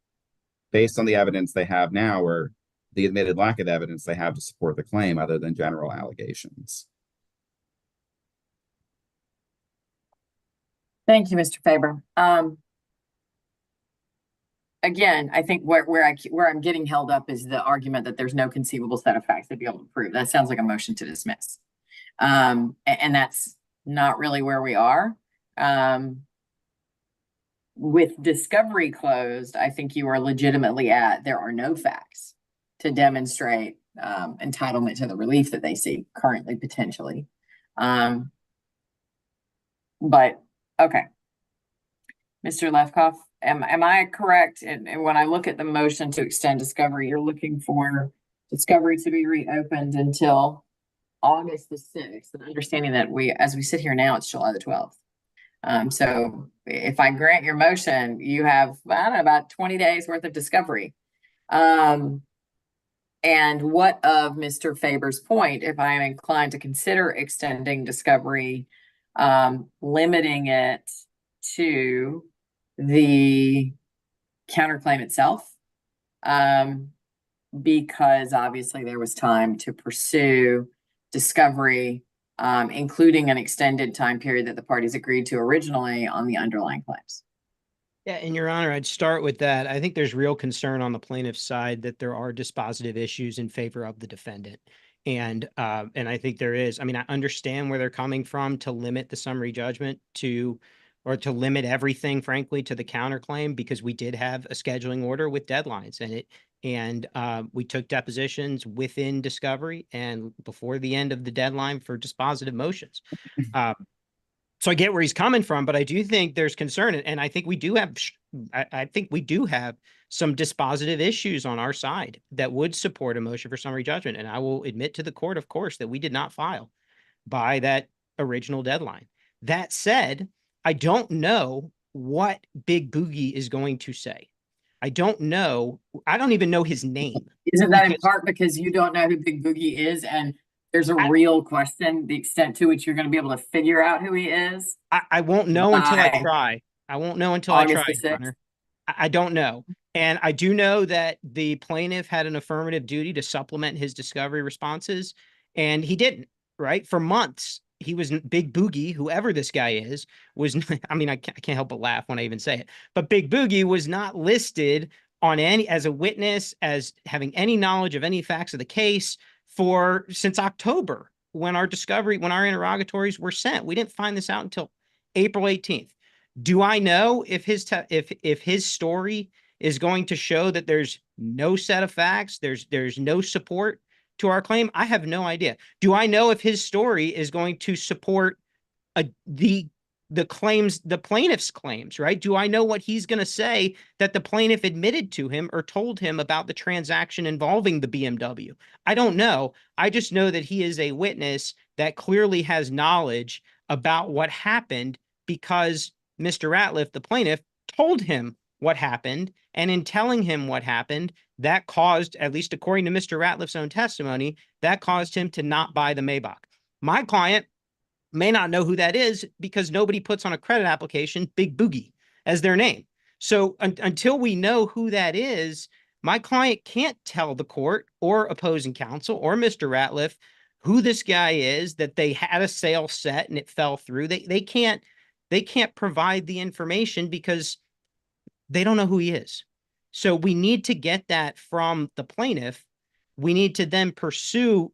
based on the evidence they have now or the admitted lack of evidence they have to support the claim other than general allegations. Thank you, Mr. Faber. Again, I think where I'm getting held up is the argument that there's no conceivable set of facts to be able to prove. That sounds like a motion to dismiss. And that's not really where we are. with discovery closed, I think you are legitimately there are no facts to demonstrate entitlement to the relief that they seek currently, potentially. But okay. Mr. Lefkoff, am I correct? And when I look at the motion to extend discovery, you're looking for discovery to be reopened until August the 6th, and understanding that as we sit here now, it's July the 12th. So if I grant your motion, you have, I don't know, about 20 days worth of discovery. And what of Mr. Faber's point, if I am inclined to consider extending discovery, limiting it to the counterclaim itself, because obviously there was time to pursue discovery, including an extended time period that the parties agreed to originally on the underlying claims. Yeah, and Your Honor, I'd start with that. I think there's real concern on the plaintiff's side that there are dispositive issues in favor of the defendant. And I think there is. I mean, I understand where they're coming from to limit the summary judgment or to limit everything, frankly, to the counterclaim, because we did have a scheduling order with deadlines in it. And we took depositions within discovery and before the end of the deadline for dispositive motions. So I get where he's coming from, but I do think there's concern, and I think we do have, I think we do have some dispositive issues on our side that would support a motion for summary judgment. And I will admit to the court, of course, that we did not file by that original deadline. That said, I don't know what Big Boogie is going to say. I don't know. I don't even know his name. Isn't that in part because you don't know who Big Boogie is, and there's a real question, the extent to which you're going to be able to figure out who he is? I won't know until I try. I won't know until I try, Your Honor. I don't know. And I do know that the plaintiff had an affirmative duty to supplement his discovery responses, and he didn't, right? For months, he was Big Boogie, whoever this guy is, was, I mean, I can't help but laugh when I even say it, but Big Boogie was not listed on as a witness, as having any knowledge of any facts of the case since October, when our interrogatories were sent. We didn't find this out until April 18th. Do I know if his story is going to show that there's no set of facts, there's no support to our claim? I have no idea. Do I know if his story is going to support the claims, the plaintiff's claims, right? Do I know what he's going to say that the plaintiff admitted to him or told him about the transaction involving the BMW? I don't know. I just know that he is a witness that clearly has knowledge about what happened, because Mr. Ratliff, the plaintiff, told him what happened. And in telling him what happened, that caused, at least according to Mr. Ratliff's own testimony, that caused him to not buy the Maybach. My client may not know who that is because nobody puts on a credit application Big Boogie as their name. So until we know who that is, my client can't tell the court or opposing counsel or Mr. Ratliff who this guy is, that they had a sale set and it fell through. They can't provide the information because they don't know who he is. So we need to get that from the plaintiff. We need to then pursue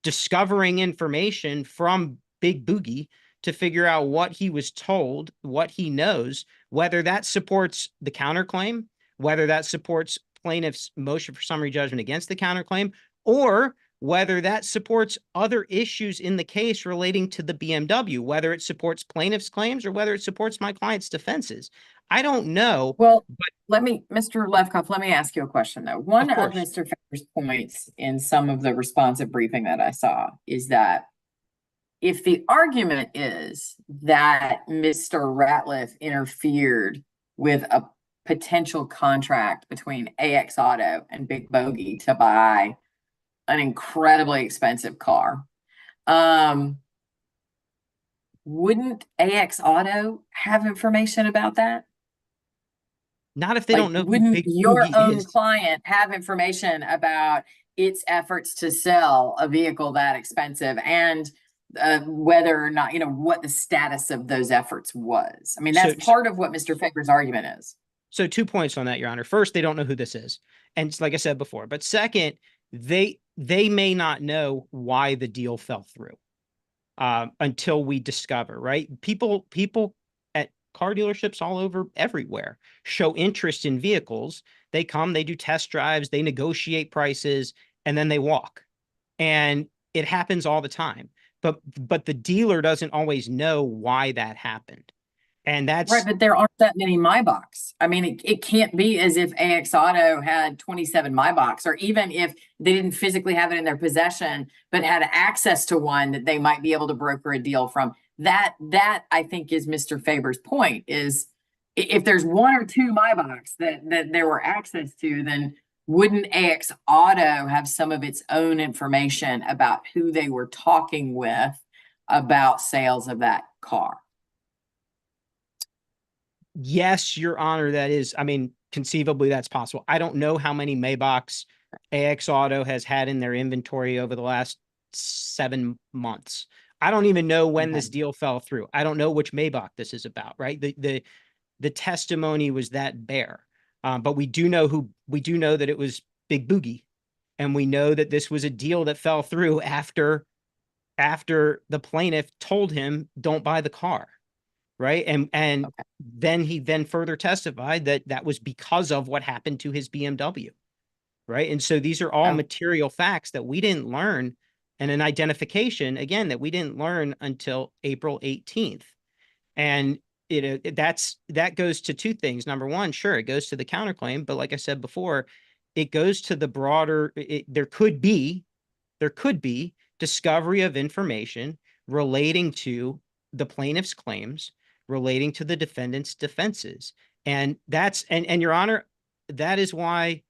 discovering information from Big Boogie to figure out what he was told, what he knows, whether that supports the counterclaim, whether that supports plaintiff's motion for summary judgment against the counterclaim, or whether that supports other issues in the case relating to the BMW, whether it supports plaintiff's claims or whether it supports my client's defenses. I don't know. Well, but Mr. Lefkoff, let me ask you a question though. One of Mr. Faber's points in some of the responsive briefing that I saw is that if the argument is that Mr. Ratliff interfered with a potential contract between AX Auto and Big Bogey to buy an incredibly expensive car, wouldn't AX Auto have information about that? Not if they don't know who wouldn't Big your Boogie own is. client have information about its efforts to sell a vehicle that expensive, and whether or not, what the status of those efforts was? I mean, that's part of what Mr. Faber's argument is. So 2 points on that, Your Honor. First, they don't know who this is. And like I said before, but second, they may not know why the deal fell through until we discover, right? People at car dealerships all over everywhere show interest in vehicles. They come, they do test drives, they negotiate prices, and then they walk. And it happens all the time. But the dealer doesn't always know why that happened. And that's right, but there aren't that many Maybachs. I mean, it can't be as if AX Auto had 27 Maybachs, or even if they didn't physically have it in their possession, but had access to one that they might be able to broker a deal from. That I think is Mr. Faber's point, is if there's one or two Maybachs that there were access to, then wouldn't AX Auto have some of its own information about who they were talking with about sales of that car? Yes, Your Honor, that is, I mean, conceivably that's possible. I don't know how many Maybachs AX Auto has had in their inventory over the last 7 months. I don't even know when this deal fell through. I don't know which Maybach this is about, right? The testimony was that bare. But we do know that it was Big Boogie. And we know that this was a deal that fell through after the plaintiff told him, don't buy the car. Right. And Okay. then he further testified that that was because of what happened to his BMW. Right. And so these are all material facts that we didn't learn, and an identification, again, that we didn't learn until April 18th. And that goes to two things. Number one, sure, it goes to the counterclaim. But like I said before, it goes to the broader, there could be discovery of information relating to the plaintiff's claims, relating to the defendant's defenses. And Your Honor, that is why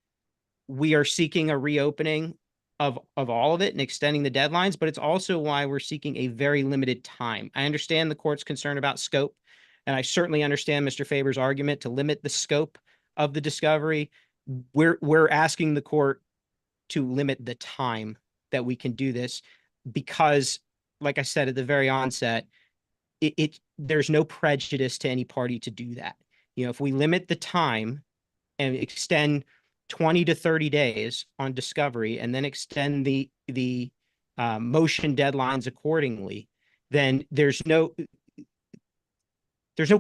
we are seeking a reopening of all of it and extending the deadlines, but it's also why we're seeking a very limited time. I understand the court's concern about scope, and I certainly understand Mr. Faber's argument to limit the scope of the discovery. We're asking the court to limit the time that we can do this, because, like I said at the very onset, there's no prejudice to any party to do that. If we limit the time and extend 20 to 30 days on discovery, and then extend the motion deadlines accordingly, then there's no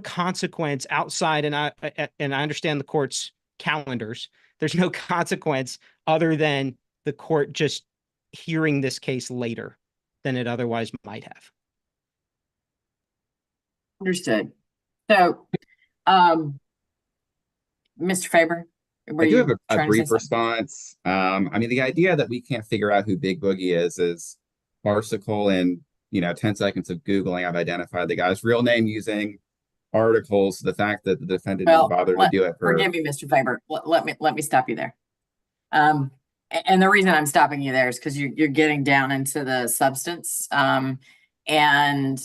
consequence outside. And I understand the court's calendars. There's no consequence other than the court just hearing this case later than it otherwise might have. Understood. So, Mr. Faber, were I do have you a trying to say brief something? response. I mean, the idea that we can't figure out who Big Boogie is farcical. And 10 seconds of Googling, I've identified the guy's real name using articles. The fact that the defendant didn't bother to do it forgive me, Mr. Faber. Let me stop you there. And the reason I'm stopping you there is because you're getting down into the substance. And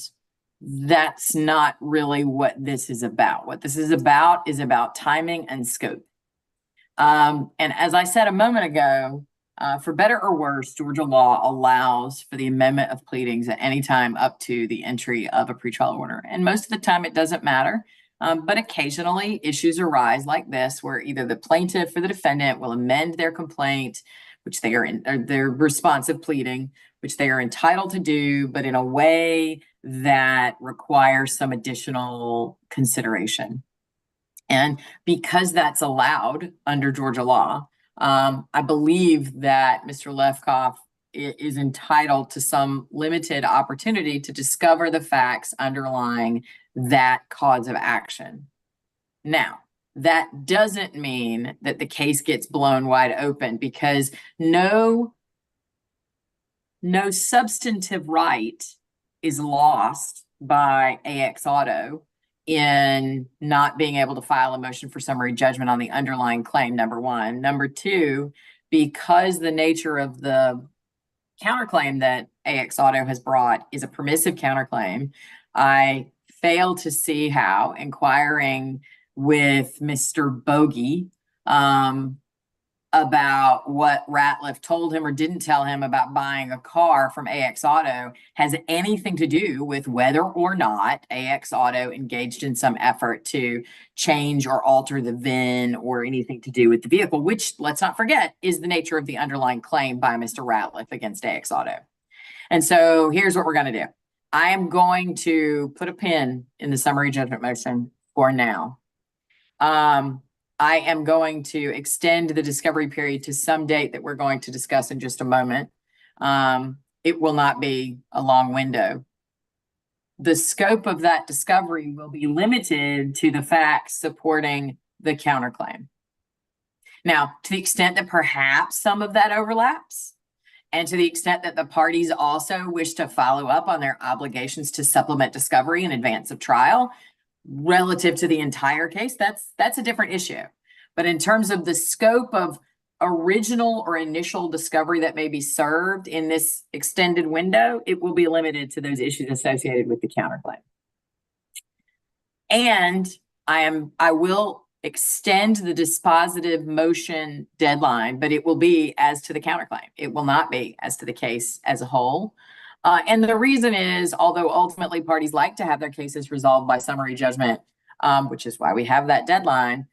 that's not really what this is about. What this is about timing and scope. And as I said a moment ago, for better or worse, Georgia law allows for the amendment of pleadings at any time up to the entry of a pretrial order. And most of the time it doesn't matter. But occasionally issues arise like this, where either the plaintiff or the defendant will amend their complaint, which they are in, or their responsive pleading, which they are entitled to do, but in a way that requires some additional consideration. And because that's allowed under Georgia law, I believe that Mr. Lefkoff is entitled to some limited opportunity to discover the facts underlying that cause of action. Now, that doesn't mean that the case gets blown wide open, because no substantive right is lost by AX Auto in not being able to file a motion for summary judgment on the underlying claim, number one. Number two, because the nature of the counterclaim that AX Auto has brought is a permissive counterclaim, I fail to see how inquiring with Mr. Bogey about what Ratliff told him or didn't tell him about buying a car from AX Auto has anything to do with whether or not AX Auto engaged in some effort to change or alter the VIN or anything to do with the vehicle, which, let's not forget, is the nature of the underlying claim by Mr. Ratliff against AX Auto. And so here's what we're going to do. I am going to put a pin in the summary judgment motion for now. I am going to extend the discovery period to some date that we're going to discuss in just a moment. It will not be a long window. The scope of that discovery will be limited to the facts supporting the counterclaim. Now, to the extent that perhaps some of that overlaps, and to the extent that the parties also wish to follow up on their obligations to supplement discovery in advance of trial, relative to the entire case, that's a different issue. But in terms of the scope of original or initial discovery that may be served in this extended window, it will be limited to those issues associated with the counterclaim. And I will extend the dispositive motion deadline, but it will be as to the counterclaim. It will not be as to the case as a whole. And the reason is, although ultimately parties like to have their cases resolved by summary judgment, which is why we have that deadline,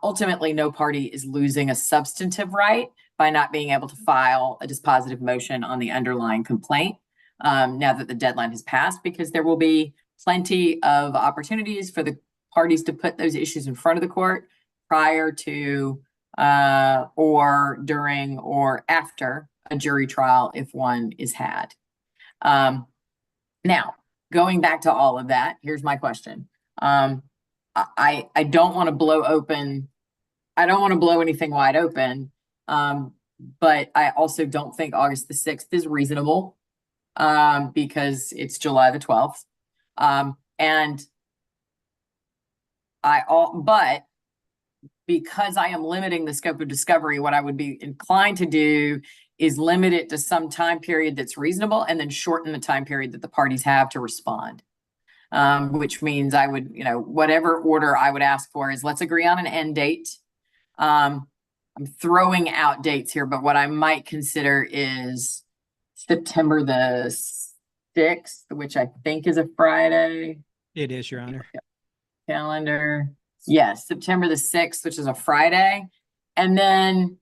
ultimately no party is losing a substantive right by not being able to file a dispositive motion on the underlying complaint now that the deadline has passed, because there will be plenty of opportunities for the parties to put those issues in front of the court prior to or during or after a jury trial if one is had. Now, going back to all of that, here's my question. I don't want to blow open, I don't want to blow anything wide open, but I also don't think August the 6th is reasonable because it's July the 12th. But because I am limiting the scope of discovery, what I would be inclined to do is limit it to some time period that's reasonable and then shorten the time period that the parties have to respond. Which means I would, whatever order I would ask for is let's agree on an end date. I'm throwing out dates here, but what I might consider is September the 6th, which I think is a Friday. It is, Your Honor. Calendar. Yes, September the 6th, which is a Friday. And then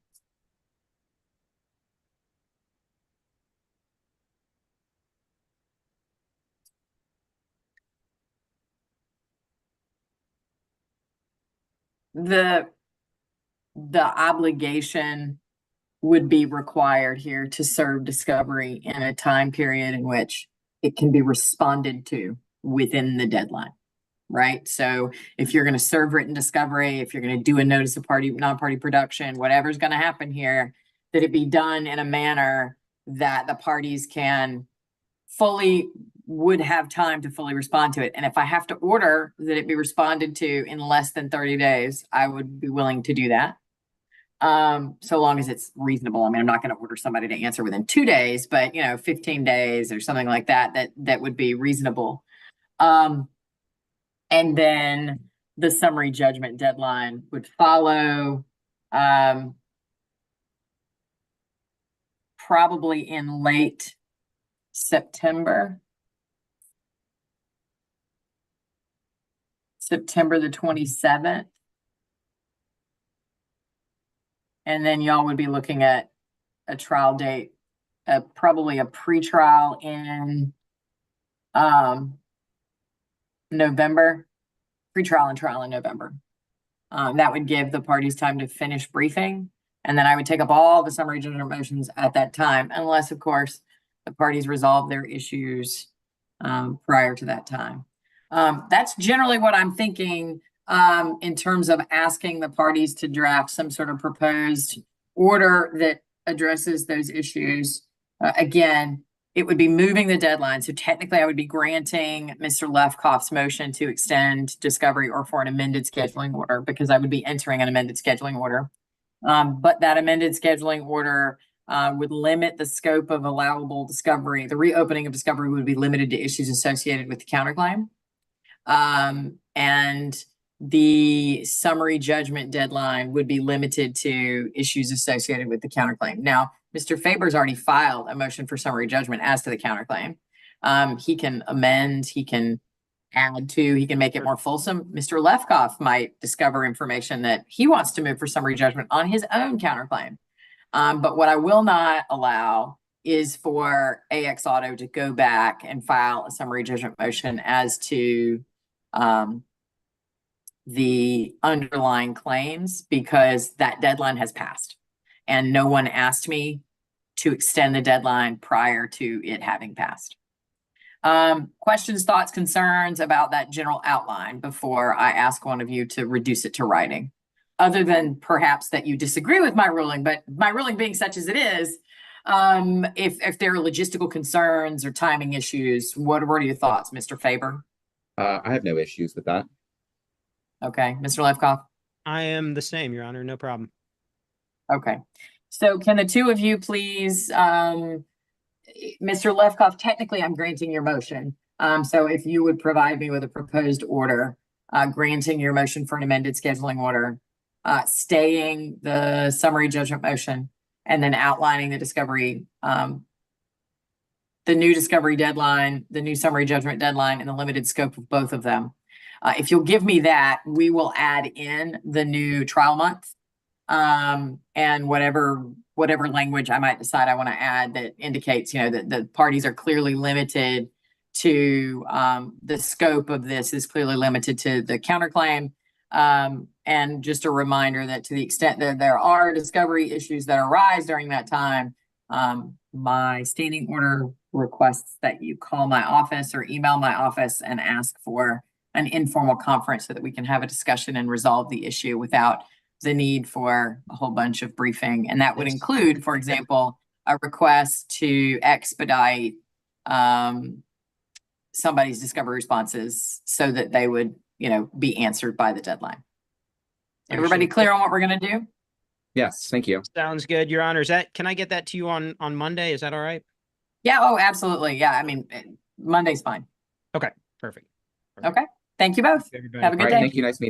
the obligation would be required here to serve discovery in a time period in which it can be responded to within the deadline, right? So if you're going to serve written discovery, if you're going to do a notice of non-party production, whatever's going to happen here, that it be done in a manner that the parties would have time to fully respond to it. And if I have to order that it be responded to in less than 30 days, I would be willing to do that. So long as it's reasonable. I mean, I'm not going to order somebody to answer within 2 days, but 15 days or something like that would be reasonable. And then the summary judgment deadline would follow, probably in late September the 27th. And then y'all would be looking at a trial date, probably a pretrial in November, pretrial and trial in November. That would give the parties time to finish briefing. And then I would take up all the summary judgment motions at that time, unless, of course, the parties resolve their issues prior to that time. That's generally what I'm thinking in terms of asking the parties to draft some sort of proposed order that addresses those issues. Again, it would be moving the deadline. So technically I would be granting Mr. Lefkoff's motion to extend discovery or for an amended scheduling order, because I would be entering an amended scheduling order. But that amended scheduling order would limit the scope of allowable discovery. The reopening of discovery would be limited to issues associated with the counterclaim. And the summary judgment deadline would be limited to issues associated with the counterclaim. Now, Mr. Faber's already filed a motion for summary judgment as to the counterclaim. He can amend, he can add to, he can make it more fulsome. Mr. Lefkoff might discover information that he wants to move for summary judgment on his own counterclaim. But what I will not allow is for AX Auto to go back and file a summary judgment motion as to the underlying claims because that deadline has passed. And no one asked me to extend the deadline prior to it having passed. Questions, thoughts, concerns about that general outline before I ask one of you to reduce it to writing? Other than perhaps that you disagree with my ruling, but my ruling being such as it is, if there are logistical concerns or timing issues, what are your thoughts, Mr. Faber? I have no issues with that. Okay, Mr. Lefkoff? I am the same, Your Honor, no problem. Okay, so can the two of you please, Mr. Lefkoff, technically I'm granting your motion. So if you would provide me with a proposed order, granting your motion for an amended scheduling order, staying the summary judgment motion, and then outlining the discovery, the new discovery deadline, the new summary judgment deadline, and the limited scope of both of them. If you'll give me that, we will add in the new trial month, and whatever language I might decide I want to add that indicates, that the parties are clearly limited to, the scope of this is clearly limited to the counterclaim. And just a reminder that to the extent that there are discovery issues that arise during that time, my standing order requests that you call my office or email my office and ask for an informal conference so that we can have a discussion and resolve the issue without the need for a whole bunch of briefing. And that would include, for example, a request to expedite somebody's discovery responses so that they would, be answered by the deadline. Everybody clear on what we're going to do? Yes, thank you. Sounds good, Your Honor. Can I get that to you on Monday? Is that all right? Yeah. Oh, absolutely. Yeah. I mean, Monday's fine. Okay, perfect. Okay. Thank you both. Everybody. Have a good All right, day. thank you. Nice meeting you.